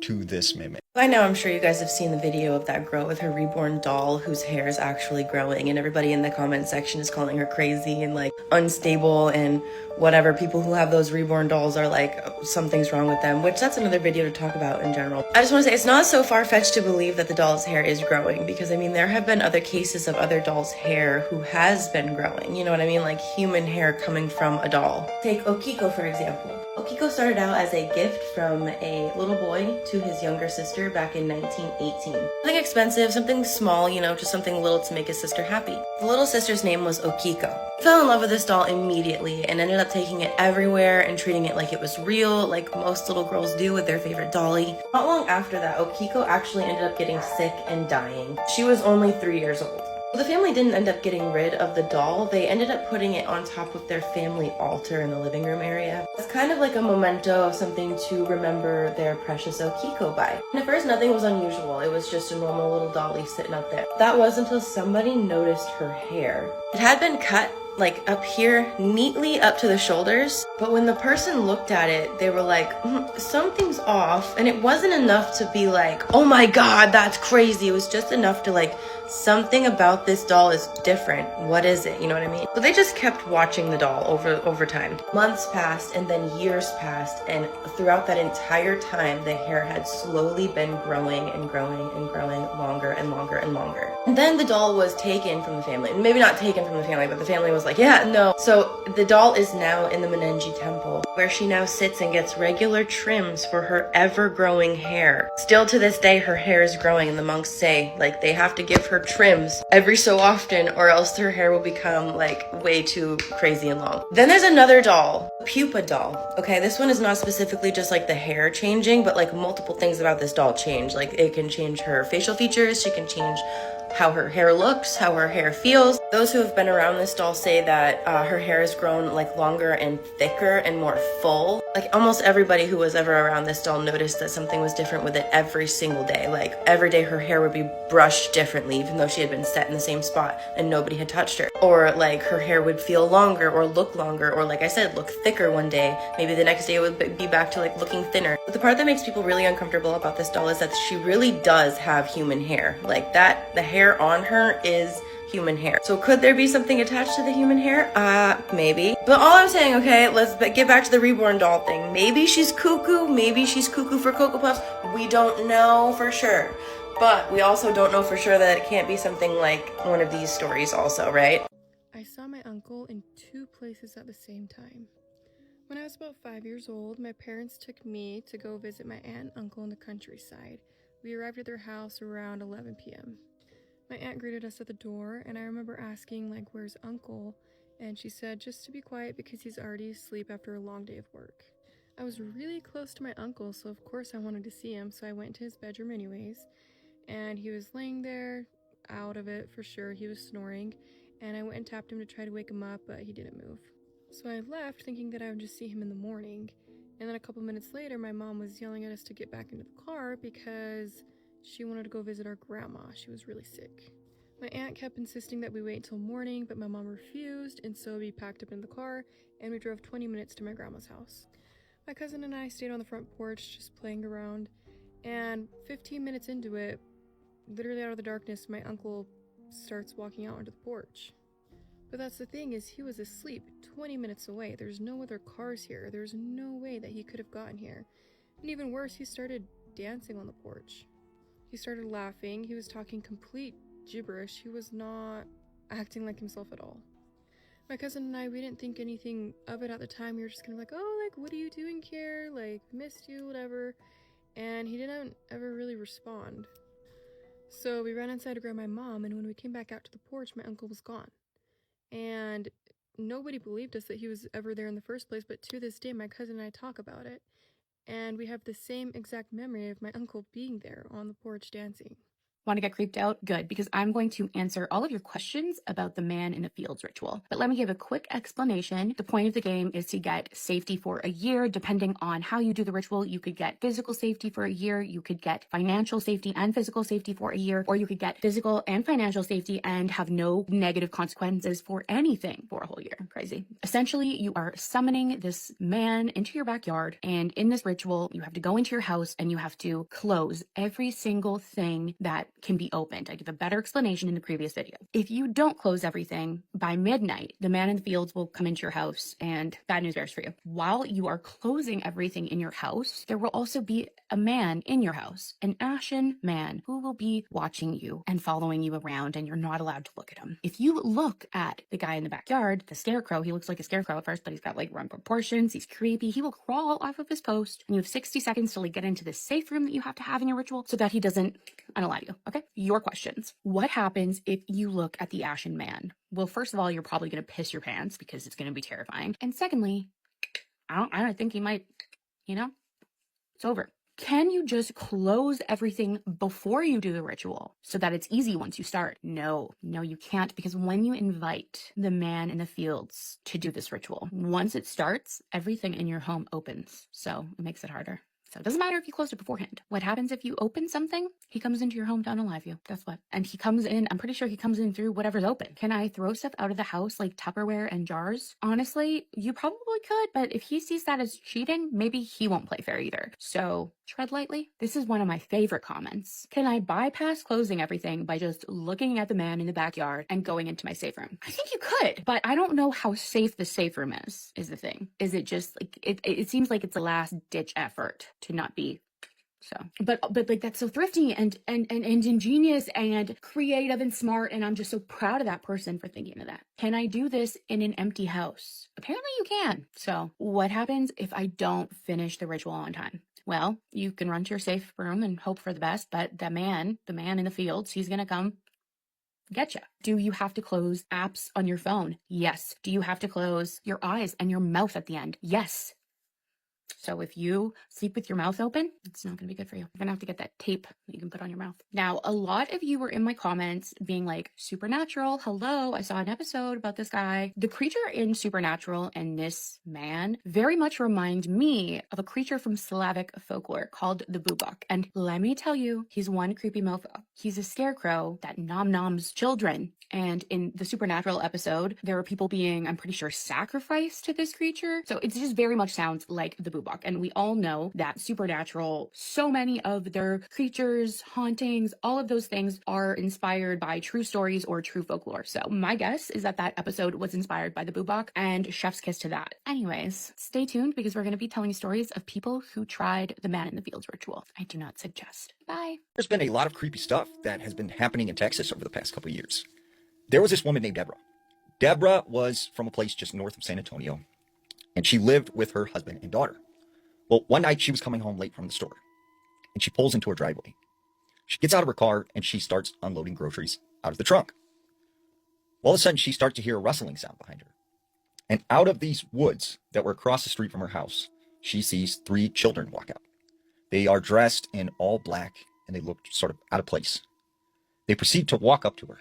to this mimic? By now, I'm sure you guys have seen the video of that girl with her reborn doll whose hair is actually growing, and everybody in the comment section is calling her crazy and like unstable and whatever, people who have those reborn dolls are like, something's wrong with them, which that's another video to talk about in general. I just want to say it's not so far-fetched to believe that the doll's hair is growing, because I mean, there have been other cases of other dolls' hair who has been growing, you know what I mean? Like human hair coming from a doll. Take Okiko, for example. Okiko started out as a gift from a little boy to his younger sister back in 1918. Something expensive, something small, you know, just something little to make his sister happy. The little sister's name was Okiko. He fell in love with this doll immediately and ended up taking it everywhere and treating it like it was real, like most little girls do with their favorite dolly. Not long after that, Okiko actually ended up getting sick and dying. She was only 3 years old. The family didn't end up getting rid of the doll. They ended up putting it on top of their family altar in the living room area. It's kind of like a memento of something to remember their precious Okiko by. And at first, nothing was unusual. It was just a normal little dolly sitting up there. That was until somebody noticed her hair. It had been cut like up here, neatly up to the shoulders. But when the person looked at it, they were like, something's off. And it wasn't enough to be like, oh my God, that's crazy. It was just enough to like, something about this doll is different. What is it? You know what I mean? So they just kept watching the doll over time. Months passed and then years passed, and throughout that entire time, the hair had slowly been growing and growing and growing longer and longer and longer. And then the doll was taken from the family. Maybe not taken from the family, but the family was like, yeah, no. So the doll is now in the Menenji Temple, where she now sits and gets regular trims for her ever-growing hair. Still to this day, her hair is growing, and the monks say, like, they have to give her trims every so often or else her hair will become like way too crazy and long. Then there's another doll, a pupa doll. Okay, this one is not specifically just like the hair changing, but like multiple things about this doll change. Like it can change her facial features, she can change how her hair looks, how her hair feels. Those who have been around this doll say that her hair has grown like longer and thicker and more full. Like almost everybody who was ever around this doll noticed that something was different with it every single day. Like every day her hair would be brushed differently, even though she had been set in the same spot and nobody had touched her. Or like her hair would feel longer or look longer, or like I said, look thicker one day. Maybe the next day it would be back to like looking thinner. But the part that makes people really uncomfortable about this doll is that she really does have human hair. Like that, the hair on her is human hair. So could there be something attached to the human hair? Maybe. But all I'm saying, okay, let's get back to the reborn doll thing. Maybe she's cuckoo. Maybe she's cuckoo for Cocoa Puffs. We don't know for sure. But we also don't know for sure that it can't be something like one of these stories also, right? I saw my uncle in 2 places at the same time. When I was about 5 years old, my parents took me to go visit my aunt and uncle in the countryside. We arrived at their house around 11 p.m. My aunt greeted us at the door, and I remember asking, like, where's Uncle? And she said just to be quiet because he's already asleep after a long day of work. I was really close to my uncle, so of course I wanted to see him, so I went to his bedroom anyways. And he was laying there, out of it for sure. He was snoring, and I went and tapped him to try to wake him up, but he didn't move. So I left thinking that I would just see him in the morning. And then a couple minutes later, my mom was yelling at us to get back into the car because she wanted to go visit our grandma. She was really sick. My aunt kept insisting that we wait until morning, but my mom refused, and so we packed up in the car and we drove 20 minutes to my grandma's house. My cousin and I stayed on the front porch just playing around, and 15 minutes into it, literally out of the darkness, my uncle starts walking out onto the porch. But that's the thing, is he was asleep 20 minutes away. There's no other cars here. There's no way that he could have gotten here. And even worse, he started dancing on the porch. He started laughing. He was talking complete gibberish. He was not acting like himself at all. My cousin and I, we didn't think anything of it at the time. We were just kind of like, oh, like, what are you doing here? Like, missed you, whatever. And he didn't ever really respond. So we ran inside to grab my mom, and when we came back out to the porch, my uncle was gone. And nobody believed us that he was ever there in the first place, but to this day, my cousin and I talk about it. And we have the same exact memory of my uncle being there on the porch dancing. Want to get creeped out? Good, because I'm going to answer all of your questions about the man in the fields ritual. But let me give a quick explanation. The point of the game is to get safety for a year. Depending on how you do the ritual, you could get physical safety for a year, you could get financial safety and physical safety for a year, or you could get physical and financial safety and have no negative consequences for anything for a whole year. Crazy. Essentially, you are summoning this man into your backyard, and in this ritual, you have to go into your house and you have to close every single thing that can be opened. I give a better explanation in the previous video. If you don't close everything by midnight, the man in the fields will come into your house, and bad news bears for you. While you are closing everything in your house, there will also be a man in your house, an ashen man who will be watching you and following you around, and you're not allowed to look at him. If you look at the guy in the backyard, the scarecrow, he looks like a scarecrow at first, but he's got like round proportions, he's creepy, he will crawl off of his post, and you have 60 seconds to like get into the safe room that you have to have in your ritual so that he doesn't unallow you. Okay, your questions. What happens if you look at the ashen man? Well, first of all, you're probably going to piss your pants because it's going to be terrifying. And secondly, I don't think he might, it's over. Can you just close everything before you do the ritual so that it's easy once you start? No, you can't, because when you invite the man in the fields to do this ritual, once it starts, everything in your home opens. So it makes it harder. So it doesn't matter if you closed it beforehand. What happens if you open something? He comes into your home to unalive you. Guess what? And he comes in, I'm pretty sure he comes in through whatever's open. Can I throw stuff out of the house like Tupperware and jars? Honestly, you probably could, but if he sees that as cheating, maybe he won't play fair either. So tread lightly. This is one of my favorite comments. Can I bypass closing everything by just looking at the man in the backyard and going into my safe room? I think you could, but I don't know how safe the safe room is the thing. Is it just like, it seems like it's a last ditch effort to not be so, but like that's so thrifty and ingenious and creative and smart, and I'm just so proud of that person for thinking of that. Can I do this in an empty house? Apparently you can. So what happens if I don't finish the ritual on time? Well, you can run to your safe room and hope for the best, but the man in the fields, he's gonna come get you. Do you have to close apps on your phone? Yes. Do you have to close your eyes and your mouth at the end? Yes. So if you sleep with your mouth open, it's not going to be good for you. You're going to have to get that tape that you can put on your mouth. Now, a lot of you were in my comments being like, Supernatural, hello, I saw an episode about this guy. The creature in Supernatural and this man very much remind me of a creature from Slavic folklore called the Bubak. And let me tell you, he's one creepy mofo. He's a scarecrow that nom-noms children. And in the Supernatural episode, there are people being, I'm pretty sure, sacrificed to this creature. So it just very much sounds like the Bubak. And we all know that Supernatural, so many of their creatures, hauntings, all of those things are inspired by true stories or true folklore. So my guess is that that episode was inspired by the Bubak, and chef's kiss to that. Anyways, stay tuned because we're going to be telling stories of people who tried the man in the fields ritual. I do not suggest. Bye. There's been a lot of creepy stuff that has been happening in Texas over the past couple of years. There was this woman named Deborah. Deborah was from a place just north of San Antonio, and she lived with her husband and daughter. Well, one night she was coming home late from the store, and she pulls into her driveway. She gets out of her car, and she starts unloading groceries out of the trunk. All of a sudden, she starts to hear a rustling sound behind her. And out of these woods that were across the street from her house, she sees 3 children walk out. They are dressed in all black, and they look sort of out of place. They proceed to walk up to her,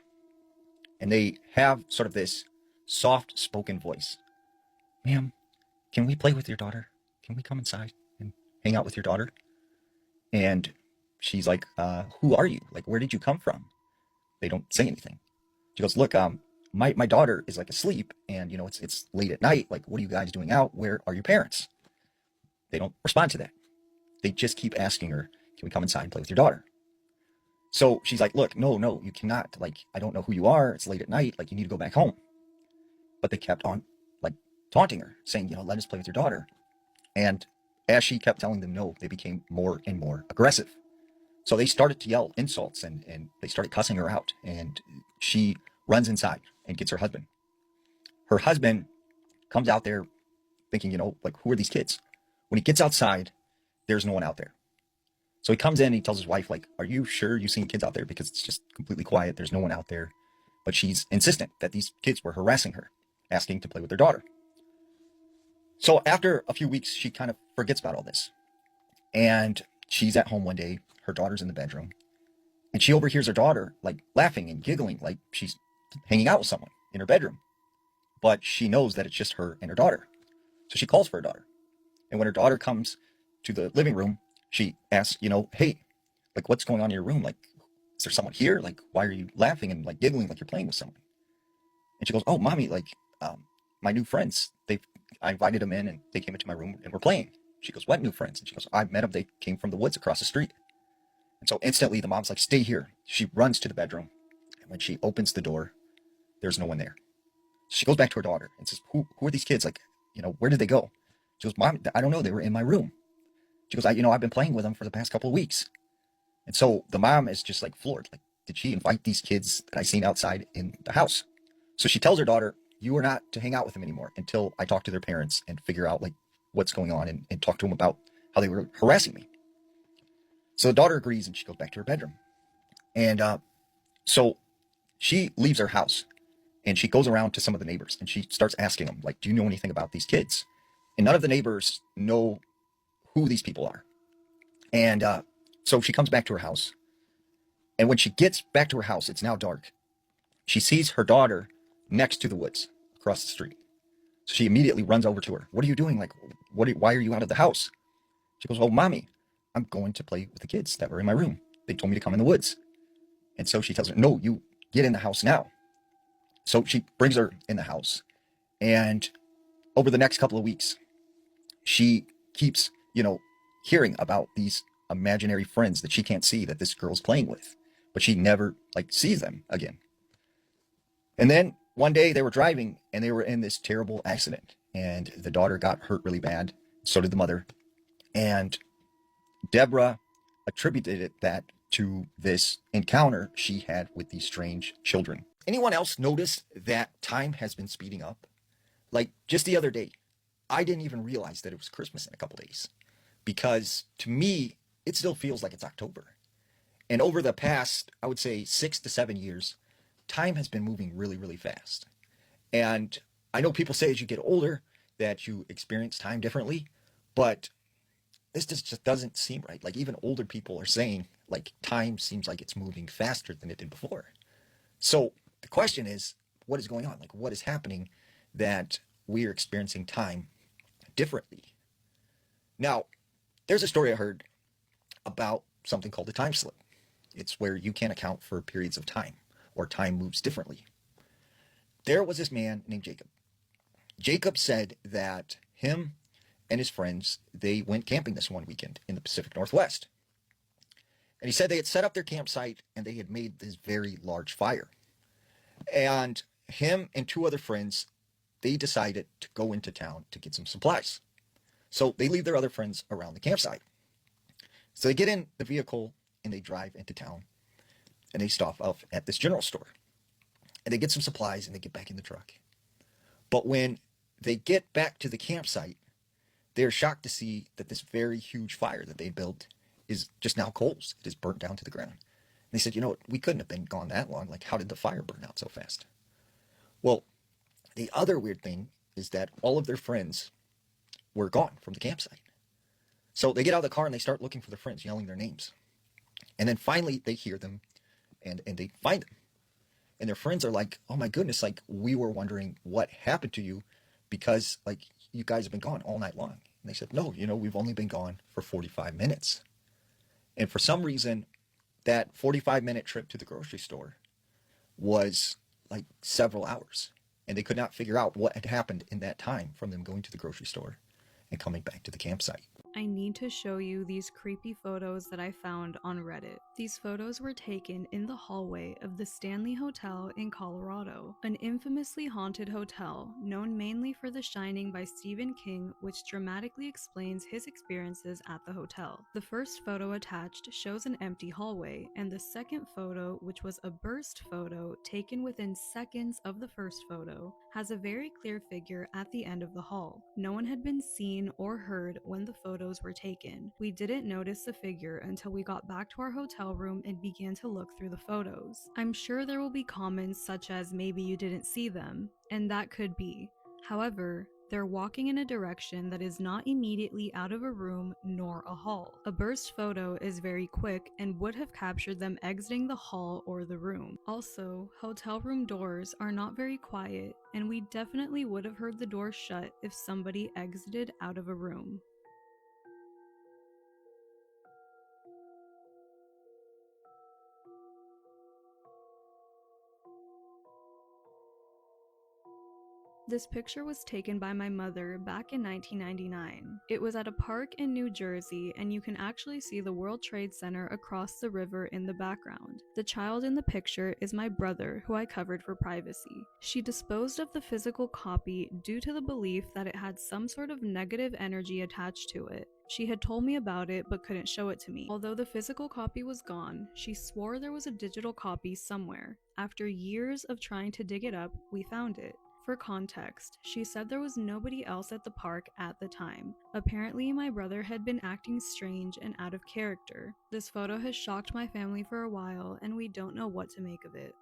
and they have sort of this soft-spoken voice. Ma'am, can we play with your daughter? Can we come inside and hang out with your daughter? And she's like, who are you? Like, where did you come from? They don't say anything. She goes, look, my daughter is like asleep, and it's late at night. Like, what are you guys doing out? Where are your parents? They don't respond to that. They just keep asking her, can we come inside and play with your daughter? So she's like, look, no, you cannot. Like, I don't know who you are. It's late at night. Like, you need to go back home. But they kept on like taunting her, saying, let us play with your daughter. And as she kept telling them no, they became more and more aggressive. So they started to yell insults, and they started cussing her out. And she runs inside and gets her husband. Her husband comes out there thinking, like, who are these kids? When he gets outside, there's no one out there. So he comes in and he tells his wife, like, are you sure you've seen kids out there? Because it's just completely quiet. There's no one out there. But she's insistent that these kids were harassing her, asking to play with their daughter. So after a few weeks, she kind of forgets about all this. And she's at home one day. Her daughter's in the bedroom. And she overhears her daughter, like, laughing and giggling like she's hanging out with someone in her bedroom. But she knows that it's just her and her daughter. So she calls for her daughter. And when her daughter comes to the living room, she asks, hey, like, what's going on in your room? Like, is there someone here? Like, why are you laughing and, like, giggling like you're playing with someone? And she goes, oh, mommy, like, my new friends, I invited them in, and they came into my room and we're playing. She goes, what new friends? And she goes, I met them. They came from the woods across the street. And so instantly the mom's like, stay here. She runs to the bedroom. And when she opens the door, there's no one there. She goes back to her daughter and says, who are these kids? Like, where did they go? She goes, Mom, I don't know. They were in my room. She goes, I've been playing with them for the past couple of weeks. And so the mom is just like floored. Like, did she invite these kids that I seen outside in the house? So she tells her daughter, you are not to hang out with them anymore until I talk to their parents and figure out like what's going on and talk to them about how they were harassing me. So the daughter agrees and she goes back to her bedroom. And so she leaves her house and she goes around to some of the neighbors and she starts asking them, like, do you know anything about these kids? And none of the neighbors know who these people are. And so she comes back to her house. And when she gets back to her house, it's now dark. She sees her daughter next to the woods across the street. So she immediately runs over to her. What are you doing? Like, why are you out of the house? She goes, oh, Mommy, I'm going to play with the kids that were in my room. They told me to come in the woods. And so she tells her, no, you get in the house now. So she brings her in the house. And over the next couple of weeks, she keeps, hearing about these imaginary friends that she can't see that this girl's playing with, but she never sees them again. And then one day they were driving and they were in this terrible accident and the daughter got hurt really bad. So did the mother. And Deborah attributed that to this encounter she had with these strange children. Anyone else notice that time has been speeding up? Like just the other day, I didn't even realize that it was Christmas in a couple days because to me, it still feels like it's October. And over the past, I would say 6 to 7 years, time has been moving really, really fast. And I know people say as you get older that you experience time differently, but this just doesn't seem right. Like even older people are saying like time seems like it's moving faster than it did before. So the question is, what is going on? Like what is happening that we are experiencing time differently? Now, there's a story I heard about something called a time slip. It's where you can't account for periods of time or time moves differently. There was this man named Jacob. Jacob said that him and his friends, they went camping this one weekend in the Pacific Northwest. And he said they had set up their campsite and they had made this very large fire. And him and 2 other friends, they decided to go into town to get some supplies. So they leave their other friends around the campsite. So they get in the vehicle and they drive into town and they stop off at this general store. And they get some supplies and they get back in the truck. But when they get back to the campsite, they're shocked to see that this very huge fire that they built is just now coals. It is burnt down to the ground. And they said, we couldn't have been gone that long. Like, how did the fire burn out so fast? Well, the other weird thing is that all of their friends were gone from the campsite. So they get out of the car and they start looking for their friends, yelling their names. And then finally they hear them and they find them. And their friends are like, oh my goodness, like we were wondering what happened to you because like you guys have been gone all night long. And they said, no, we've only been gone for 45 minutes. And for some reason, that 45-minute trip to the grocery store was like several hours. And they could not figure out what had happened in that time from them going to the grocery store and coming back to the campsite. I need to show you these creepy photos that I found on Reddit. These photos were taken in the hallway of the Stanley Hotel in Colorado, an infamously haunted hotel known mainly for The Shining by Stephen King, which dramatically explains his experiences at the hotel. The first photo attached shows an empty hallway, and the second photo, which was a burst photo taken within seconds of the first photo, has a very clear figure at the end of the hall. No one had been seen or heard when the photos were taken. We didn't notice the figure until we got back to our hotel room and began to look through the photos. I'm sure there will be comments such as maybe you didn't see them, and that could be. However, they're walking in a direction that is not immediately out of a room nor a hall. A burst photo is very quick and would have captured them exiting the hall or the room. Also, hotel room doors are not very quiet, and we definitely would have heard the door shut if somebody exited out of a room. This picture was taken by my mother back in 1999. It was at a park in New Jersey, and you can actually see the World Trade Center across the river in the background. The child in the picture is my brother, who I covered for privacy. She disposed of the physical copy due to the belief that it had some sort of negative energy attached to it. She had told me about it but couldn't show it to me. Although the physical copy was gone, she swore there was a digital copy somewhere. After years of trying to dig it up, we found it. For context, she said there was nobody else at the park at the time. Apparently, my brother had been acting strange and out of character. This photo has shocked my family for a while, and we don't know what to make of it.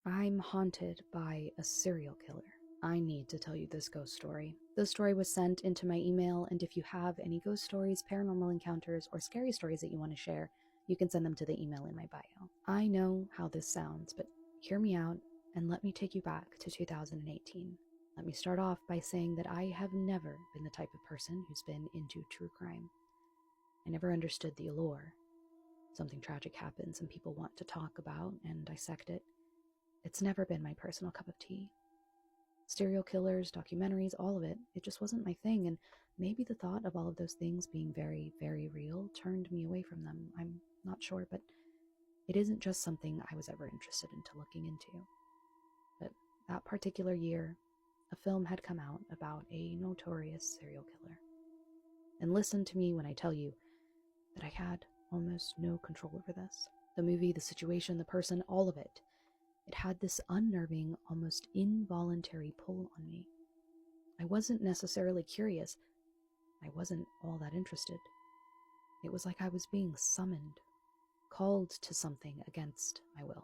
I'm haunted by a serial killer. I need to tell you this ghost story. The story was sent into my email, and if you have any ghost stories, paranormal encounters, or scary stories that you want to share, you can send them to the email in my bio. I know how this sounds, but hear me out and let me take you back to 2018. Let me start off by saying that I have never been the type of person who's been into true crime. I never understood the allure. Something tragic happens and people want to talk about and dissect it. It's never been my personal cup of tea. Serial killers, documentaries, all of it, it just wasn't my thing, and maybe the thought of all of those things being very, very real turned me away from them. I'm not sure, but it isn't just something I was ever interested into looking into. But that particular year, a film had come out about a notorious serial killer. And listen to me when I tell you that I had almost no control over this. The movie, the situation, the person, all of it. It had this unnerving, almost involuntary pull on me. I wasn't necessarily curious. I wasn't all that interested. It was like I was being summoned, called to something against my will.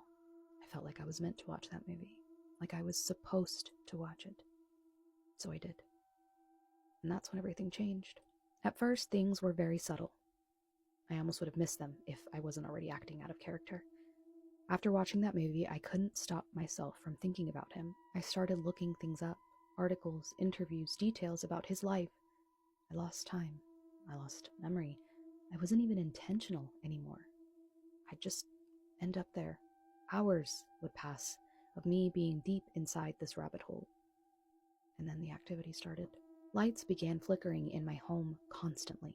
I felt like I was meant to watch that movie, like I was supposed to watch it. So I did. And that's when everything changed. At first, things were very subtle. I almost would have missed them if I wasn't already acting out of character. After watching that movie, I couldn't stop myself from thinking about him. I started looking things up, articles, interviews, details about his life. I lost time. I lost memory. I wasn't even intentional anymore. I'd just end up there. Hours would pass of me being deep inside this rabbit hole. And then the activity started. Lights began flickering in my home constantly.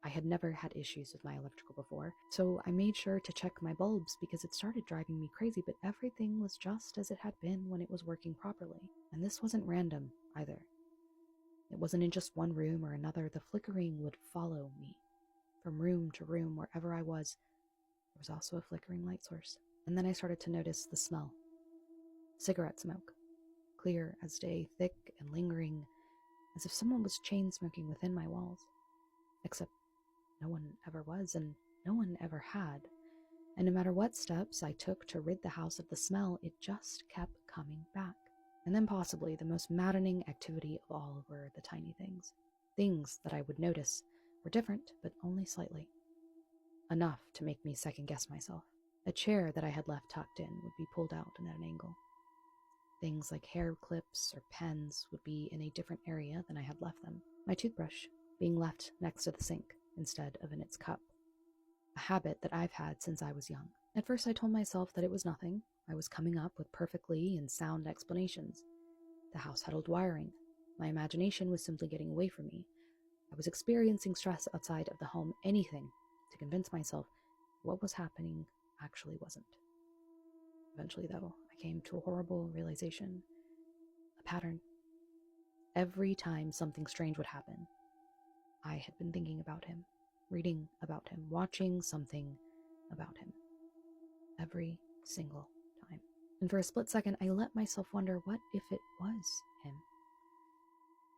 I had never had issues with my electrical before, so I made sure to check my bulbs because it started driving me crazy, but everything was just as it had been when it was working properly. And this wasn't random either. It wasn't in just one room or another. The flickering would follow me. From room to room, wherever I was, there was also a flickering light source. And then I started to notice the smell. Cigarette smoke. Clear as day, thick and lingering, as if someone was chain smoking within my walls. Except no one ever was, and no one ever had. And no matter what steps I took to rid the house of the smell, it just kept coming back. And then possibly the most maddening activity of all were the tiny things. Things that I would notice were different, but only slightly. Enough to make me second-guess myself. A chair that I had left tucked in would be pulled out and at an angle. Things like hair clips or pens would be in a different area than I had left them. My toothbrush being left next to the sink instead of in its cup. A habit that I've had since I was young. At first I told myself that it was nothing. I was coming up with perfectly and sound explanations. The house had old wiring. My imagination was simply getting away from me. I was experiencing stress outside of the home, anything to convince myself what was happening actually wasn't. Eventually, though, I came to a horrible realization. A pattern. Every time something strange would happen, I had been thinking about him, reading about him, watching something about him. Every single time. And for a split second, I let myself wonder, what if it was him?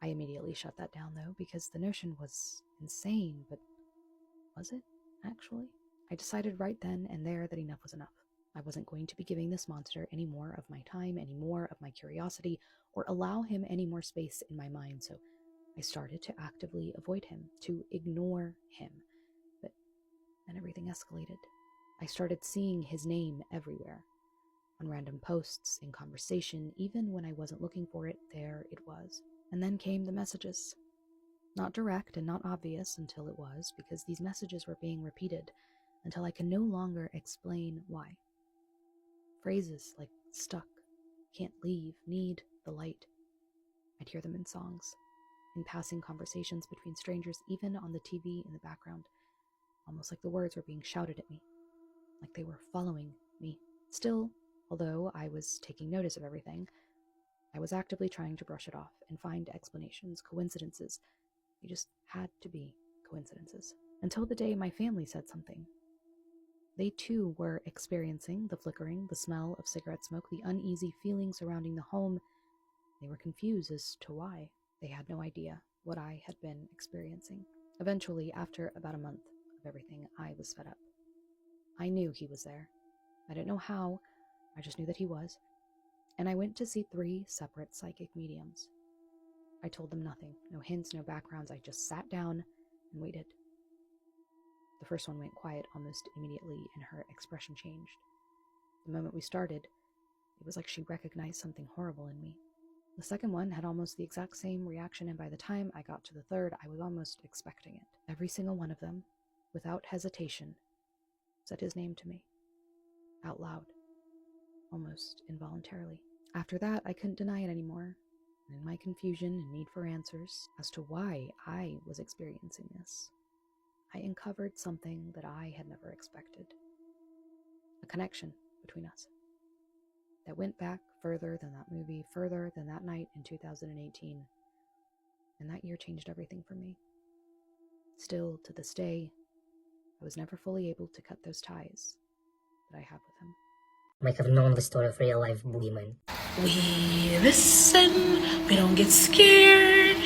I immediately shut that down, though, because the notion was insane, but was it, actually? I decided right then and there that enough was enough. I wasn't going to be giving this monster any more of my time, any more of my curiosity, or allow him any more space in my mind, so I started to actively avoid him, to ignore him. But then everything escalated. I started seeing his name everywhere. On random posts, in conversation, even when I wasn't looking for it, there it was. And then came the messages. Not direct and not obvious until it was, because these messages were being repeated until I can no longer explain why. Phrases like stuck, can't leave, need the light. I'd hear them in songs, in passing conversations between strangers, even on the TV in the background, almost like the words were being shouted at me, like they were following me. Still, although I was taking notice of everything, I was actively trying to brush it off and find explanations, coincidences. They just had to be coincidences. Until the day my family said something. They too were experiencing the flickering, the smell of cigarette smoke, the uneasy feeling surrounding the home. They were confused as to why. They had no idea what I had been experiencing. Eventually, after about a month of everything, I was fed up. I knew he was there. I didn't know how, I just knew that he was. And I went to see 3 separate psychic mediums. I told them nothing, no hints, no backgrounds. I just sat down and waited. The first one went quiet almost immediately, and her expression changed. The moment we started, it was like she recognized something horrible in me. The second one had almost the exact same reaction, and by the time I got to the third, I was almost expecting it. Every single one of them, without hesitation, said his name to me, out loud, almost involuntarily. After that, I couldn't deny it anymore. And in my confusion and need for answers as to why I was experiencing this, I uncovered something that I had never expected. A connection between us that went back further than that movie, further than that night in 2018. And that year changed everything for me. Still, to this day, I was never fully able to cut those ties that I have with him. Might have known the story of real life boogeyman. We listen, we don't get scared,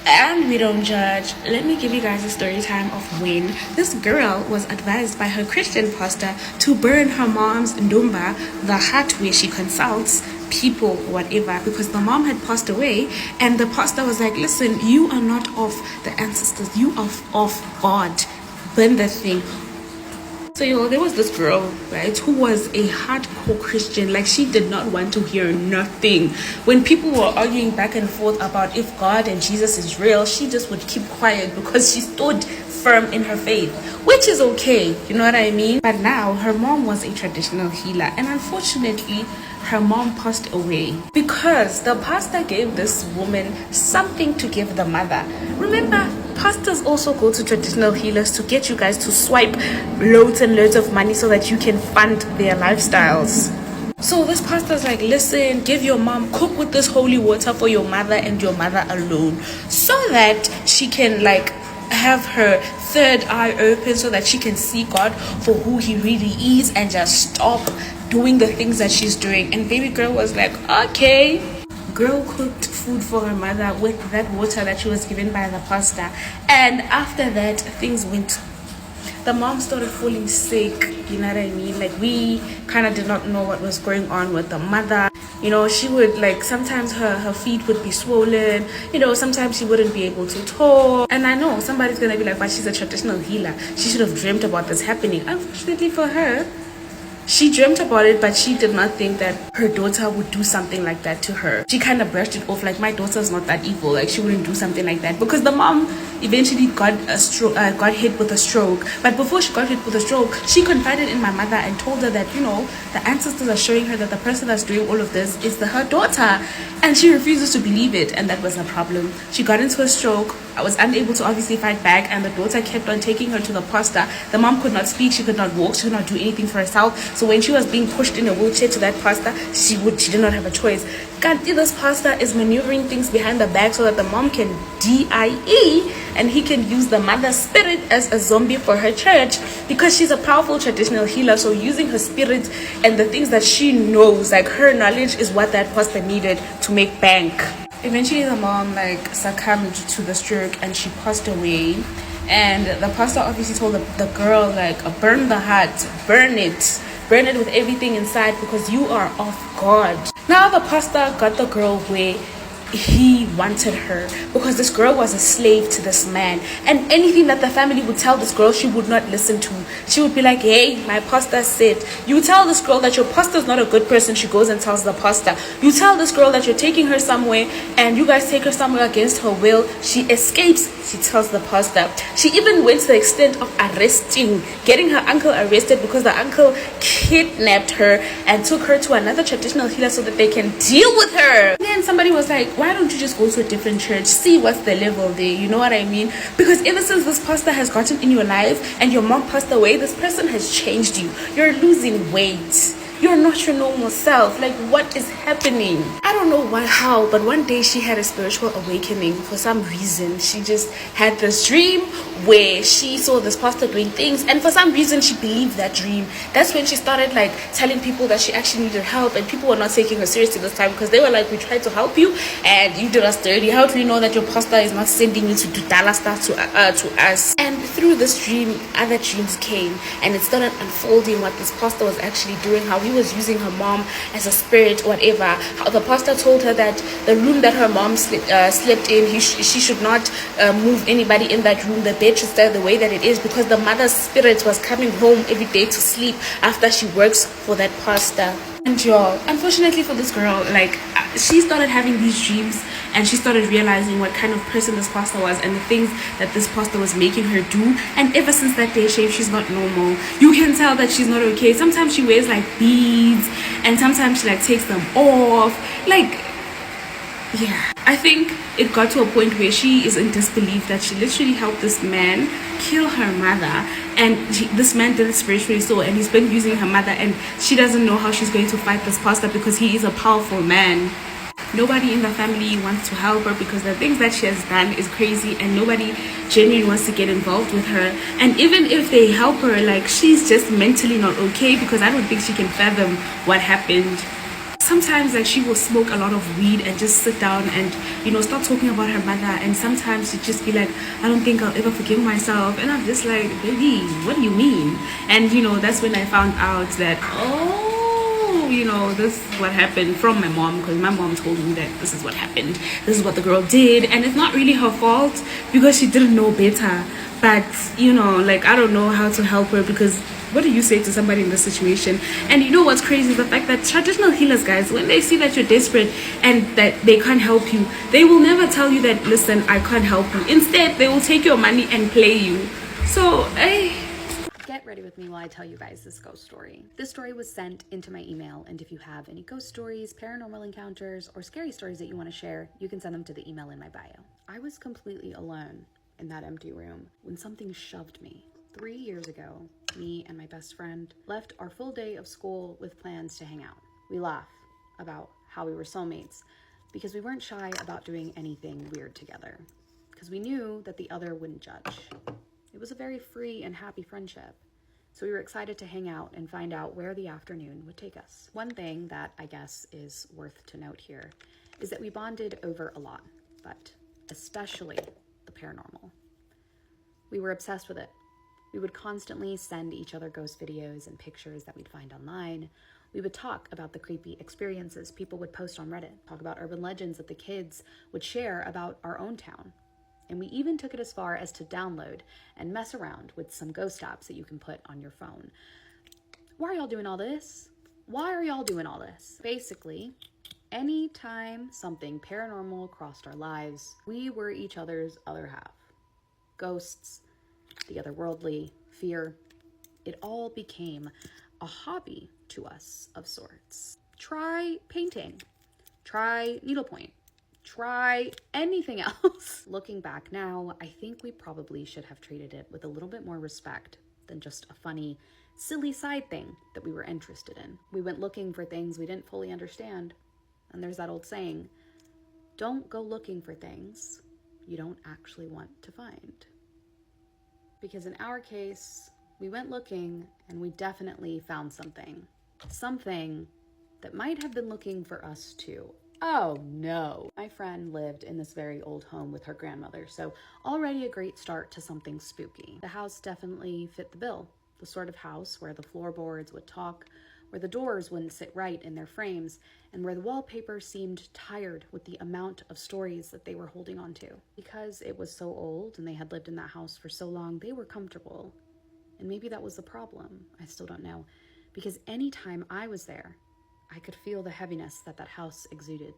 and we don't judge. Let me give you guys a story time of when this girl was advised by her Christian pastor to burn her mom's ndumba, the hut where she consults people, whatever, because the mom had passed away, and the pastor was like, listen, you are not of the ancestors, you are of God. Burn the thing. So, there was this girl, right, who was a hardcore Christian. Like, she did not want to hear nothing. When people were arguing back and forth about if God and Jesus is real, she just would keep quiet because she stood firm in her faith, which is okay, you know what I mean? But now, her mom was a traditional healer, and unfortunately, her mom passed away because the pastor gave this woman something to give the mother. Remember, pastors also go to traditional healers to get you guys to swipe loads and loads of money so that you can fund their lifestyles. So this pastor's like, listen, give your mom, cook with this holy water for your mother and your mother alone, so that she can have her third eye open, so that she can see God for who he really is and just stop doing the things that she's doing. And baby girl was like, okay. Girl cooked food for her mother with that water that she was given by the pastor, and after that things went. The mom started falling sick, you know what I mean? Like, we kind of did not know what was going on with the mother. You know, she would, sometimes her feet would be swollen, you know, sometimes she wouldn't be able to talk. And I know somebody's gonna be like, but she's a traditional healer, she should have dreamt about this happening. Unfortunately for her, she dreamt about it, but she did not think that her daughter would do something like that to her. She kind of brushed it off, like, my daughter's not that evil, like, she wouldn't do something like that. Because the mom eventually got hit with a stroke. But before she got hit with a stroke, she confided in my mother and told her that, you know, the ancestors are showing her that the person that's doing all of this is her daughter. And she refuses to believe it, and that was a problem. She got into a stroke. I was unable to obviously fight back, and the daughter kept on taking her to the pastor. The mom could not speak, she could not walk, she could not do anything for herself. So when she was being pushed in a wheelchair to that pastor, she did not have a choice. Kanti, this pastor is maneuvering things behind the back so that the mom can DIE, and he can use the mother's spirit as a zombie for her church, because she's a powerful traditional healer. So using her spirit and the things that she knows, like her knowledge, is what that pastor needed to make bank. Eventually the mom succumbed to the stroke and she passed away. And the pastor obviously told the girl, burn the hut, burn it with everything inside, because you are of God. Now the pastor got the girl where he wanted her, because this girl was a slave to this man, and anything that the family would tell this girl, she would not listen to. She would be like, hey, my pastor said. You tell this girl that your pastor is not a good person, she goes and tells the pastor. You tell this girl that you're taking her somewhere and you guys take her somewhere against her will, she escapes, she tells the pastor. She even went to the extent of getting her uncle arrested, because the uncle kidnapped her and took her to another traditional healer so that they can deal with her. And then somebody was like, why don't you just go to a different church, see what's the level there, you know what I mean? Because ever since this pastor has gotten in your life and your mom passed away, this person has changed you. You're losing weight, you're not your normal self. Like, what is happening? I don't know how, but one day she had a spiritual awakening. For some reason, she just had this dream where she saw this pastor doing things, and for some reason she believed that dream. That's when she started like telling people that she actually needed help, and people were not taking her seriously this time, because they were like, we tried to help you and you did us dirty. How do you know that your pastor is not sending you to do dollar stuff to us? And through this dream, other dreams came, and it started unfolding what this pastor was actually doing, how he was using her mom as a spirit, whatever. How the pastor told her that the room that her mom slept in, she should not move anybody in that room. The bed should stay the way that it is, because the mother's spirit was coming home every day to sleep after she works for that pastor. And y'all, unfortunately for this girl, like, she started having these dreams, and she started realizing what kind of person this pastor was and the things that this pastor was making her do. And ever since that day, she's not normal. You can tell that she's not okay. Sometimes she wears like beads, and sometimes she like takes them off. Like, yeah, I think it got to a point where she is in disbelief that she literally helped this man kill her mother, and this man did it spiritually so, and he's been using her mother, and she doesn't know how she's going to fight this pastor because he is a powerful man. Nobody in the family wants to help her because the things that she has done is crazy, and nobody genuinely wants to get involved with her. And even if they help her, like, she's just mentally not okay, because I don't think she can fathom what happened. Sometimes like she will smoke a lot of weed and just sit down and, you know, start talking about her mother, and sometimes she'd just be like, I don't think I'll ever forgive myself. And I'm just like, baby, what do you mean? And you know, that's when I found out that, oh, you know, this is what happened, from my mom, because my mom told me that this is what happened, this is what the girl did. And it's not really her fault because she didn't know better, but you know, like, I don't know how to help her, because what do you say to somebody in this situation? And you know what's crazy is the fact that traditional healers, guys, when they see that you're desperate and that they can't help you, they will never tell you that, listen, I can't help you. Instead, they will take your money and play you. So, Get ready with me while I tell you guys this ghost story. This story was sent into my email, and if you have any ghost stories, paranormal encounters, or scary stories that you want to share, you can send them to the email in my bio. I was completely alone in that empty room when something shoved me. 3 years ago, me and my best friend left our full day of school with plans to hang out. We laugh about how we were soulmates because we weren't shy about doing anything weird together, because we knew that the other wouldn't judge. It was a very free and happy friendship, so we were excited to hang out and find out where the afternoon would take us. One thing that I guess is worth to note here is that we bonded over a lot, but especially the paranormal. We were obsessed with it. We would constantly send each other ghost videos and pictures that we'd find online. We would talk about the creepy experiences people would post on Reddit, talk about urban legends that the kids would share about our own town. And we even took it as far as to download and mess around with some ghost apps that you can put on your phone. Why are y'all doing all this? Why are y'all doing all this? Basically, anytime something paranormal crossed our lives, we were each other's other half. Ghosts, the otherworldly, fear, it all became a hobby to us of sorts. Try painting, try needlepoint, try anything else. Looking back now, I think we probably should have treated it with a little bit more respect than just a funny, silly side thing that we were interested in. We went looking for things we didn't fully understand. And there's that old saying, don't go looking for things you don't actually want to find. Because in our case, we went looking and we definitely found something. Something that might have been looking for us too. Oh no. My friend lived in this very old home with her grandmother, so already a great start to something spooky. The house definitely fit the bill. The sort of house where the floorboards would talk, where the doors wouldn't sit right in their frames, and where the wallpaper seemed tired with the amount of stories that they were holding on to. Because it was so old and they had lived in that house for so long, they were comfortable. And maybe that was the problem. I still don't know. Because anytime I was there, I could feel the heaviness that that house exuded.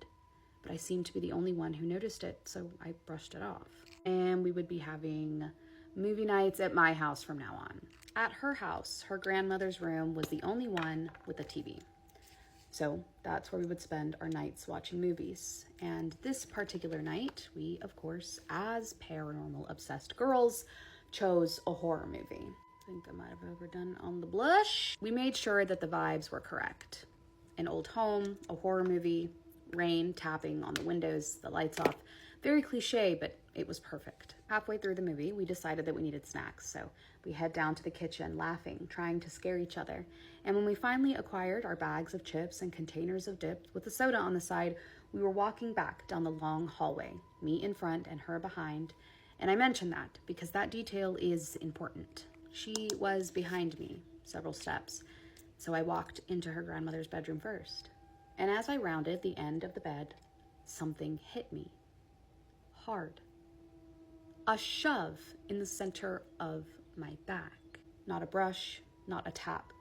But I seemed to be the only one who noticed it, so I brushed it off. And we would be having movie nights at my house from now on. At her house, her grandmother's room was the only one with a TV. So that's where we would spend our nights watching movies. And this particular night, we, of course, as paranormal obsessed girls, chose a horror movie. I think I might have overdone on the blush. We made sure that the vibes were correct. An old home, a horror movie, rain tapping on the windows, the lights off. Very cliche, but it was perfect. Halfway through the movie, we decided that we needed snacks, so we head down to the kitchen, laughing, trying to scare each other. And when we finally acquired our bags of chips and containers of dip with a soda on the side, we were walking back down the long hallway, me in front and her behind. And I mention that because that detail is important. She was behind me several steps, so I walked into her grandmother's bedroom first. And as I rounded the end of the bed, something hit me. Hard. A shove in the center of my back. Not a brush, not a tap,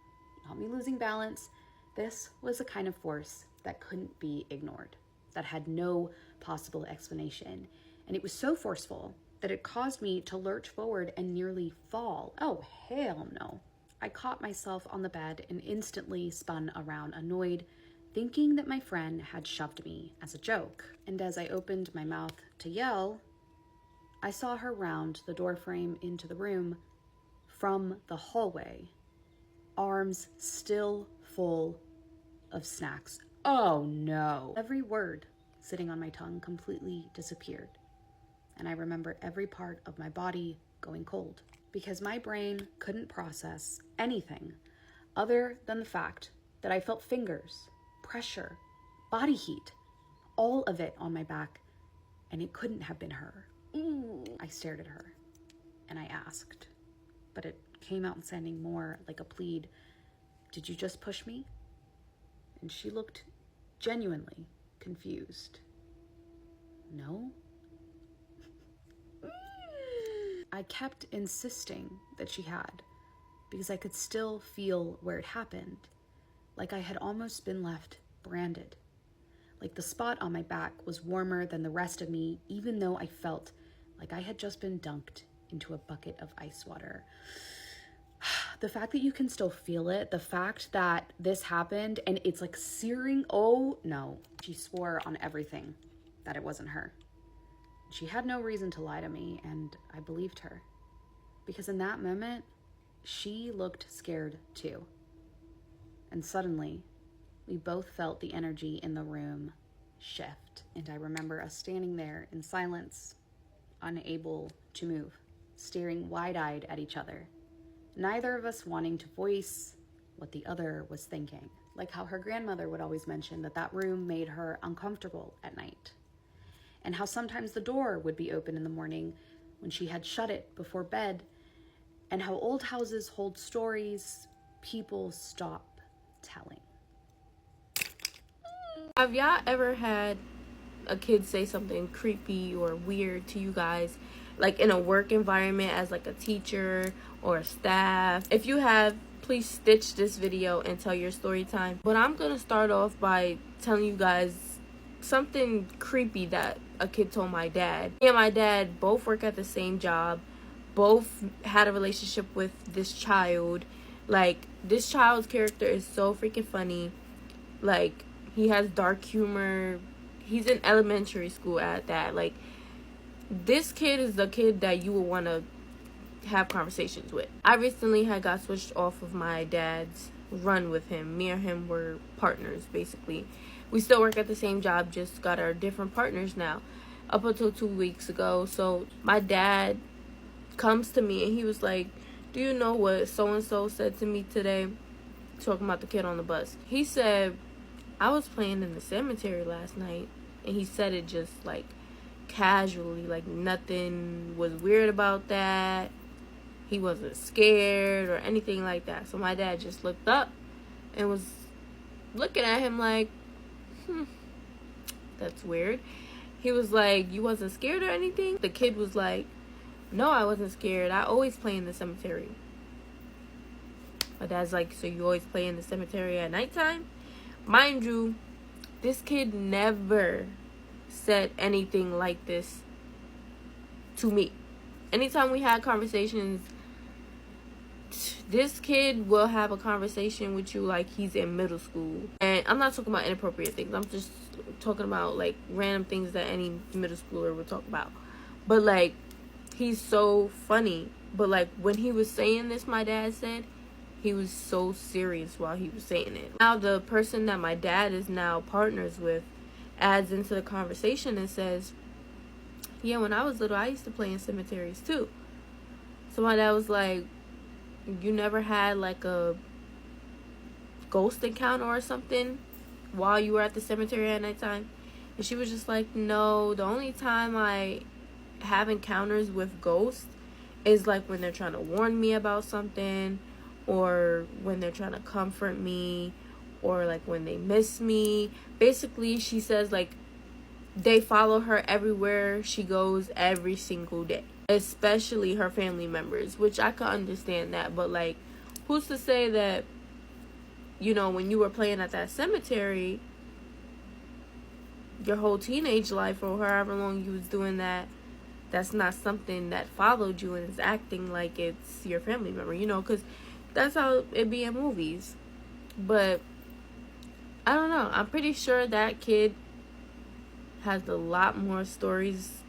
not me losing balance. This was the kind of force that couldn't be ignored, that had no possible explanation. And it was so forceful that it caused me to lurch forward and nearly fall. Oh, hell no. I caught myself on the bed and instantly spun around, annoyed, thinking that my friend had shoved me as a joke. And as I opened my mouth to yell, I saw her round the doorframe into the room from the hallway, arms still full of snacks. Oh no. Every word sitting on my tongue completely disappeared. And I remember every part of my body going cold because my brain couldn't process anything other than the fact that I felt fingers, pressure, body heat, all of it on my back, and it couldn't have been her. I stared at her and I asked, but it came out sounding more like a plead. Did you just push me? And she looked genuinely confused. No? I kept insisting that she had, because I could still feel where it happened, like I had almost been left branded. Like the spot on my back was warmer than the rest of me, even though I felt like I had just been dunked into a bucket of ice water. The fact that you can still feel it, the fact that this happened and it's like searing, oh no. She swore on everything that it wasn't her. She had no reason to lie to me, and I believed her. Because in that moment, she looked scared too. And suddenly, we both felt the energy in the room shift. And I remember us standing there in silence, unable to move, staring wide-eyed at each other. Neither of us wanting to voice what the other was thinking. Like how her grandmother would always mention that that room made her uncomfortable at night. And how sometimes the door would be open in the morning when she had shut it before bed. And how old houses hold stories people stop telling. Have y'all ever had a kid say something creepy or weird to you guys, like in a work environment as like a teacher or a staff? If you have, please stitch this video and tell your story time. But I'm gonna start off by telling you guys something creepy that a kid told my dad. Me and my dad both work at the same job, both had a relationship with this child. Like, this child's character is so freaking funny. Like, he has dark humor. He's in elementary school at that. Like, this kid is the kid that you would want to have conversations with. I recently had got switched off of my dad's run with him. Me and him were partners, basically. We still work at the same job, just got our different partners now, up until 2 weeks ago. So my dad comes to me and he was like, do you know what so-and-so said to me today? Talking about the kid on the bus. He said, I was playing in the cemetery last night. And he said it just like casually, like nothing was weird about that. He wasn't scared or anything like that. So my dad just looked up and was looking at him like, that's weird. He was like, you wasn't scared or anything? The kid was like, no, I wasn't scared. I always play in the cemetery. My dad's like, so you always play in the cemetery at nighttime? Mind you, this kid never said anything like this to me. Anytime we had conversations, this kid will have a conversation with you like he's in middle school. And I'm not talking about inappropriate things. I'm just talking about like random things that any middle schooler would talk about. But like, he's so funny. But like, when he was saying this, my dad said, he was so serious while he was saying it. Now the person that my dad is now partners with adds into the conversation and says, yeah, when I was little, I used to play in cemeteries too. So my dad was like, you never had like a ghost encounter or something while you were at the cemetery at nighttime? And she was just like, no, the only time I have encounters with ghosts is like when they're trying to warn me about something, or when they're trying to comfort me, or like when they miss me. Basically, she says like they follow her everywhere she goes every single day, especially her family members, which I could understand that. But like, who's to say that, you know, when you were playing at that cemetery your whole teenage life or however long you was doing that, that's not something that followed you and is acting like it's your family member, you know, because that's how it be in movies. But I don't know, I'm pretty sure that kid has a lot more stories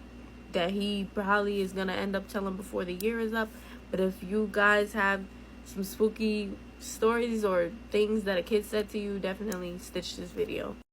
that he probably is gonna end up telling before the year is up. But if you guys have some spooky stories or things that a kid said to you, definitely stitch this video.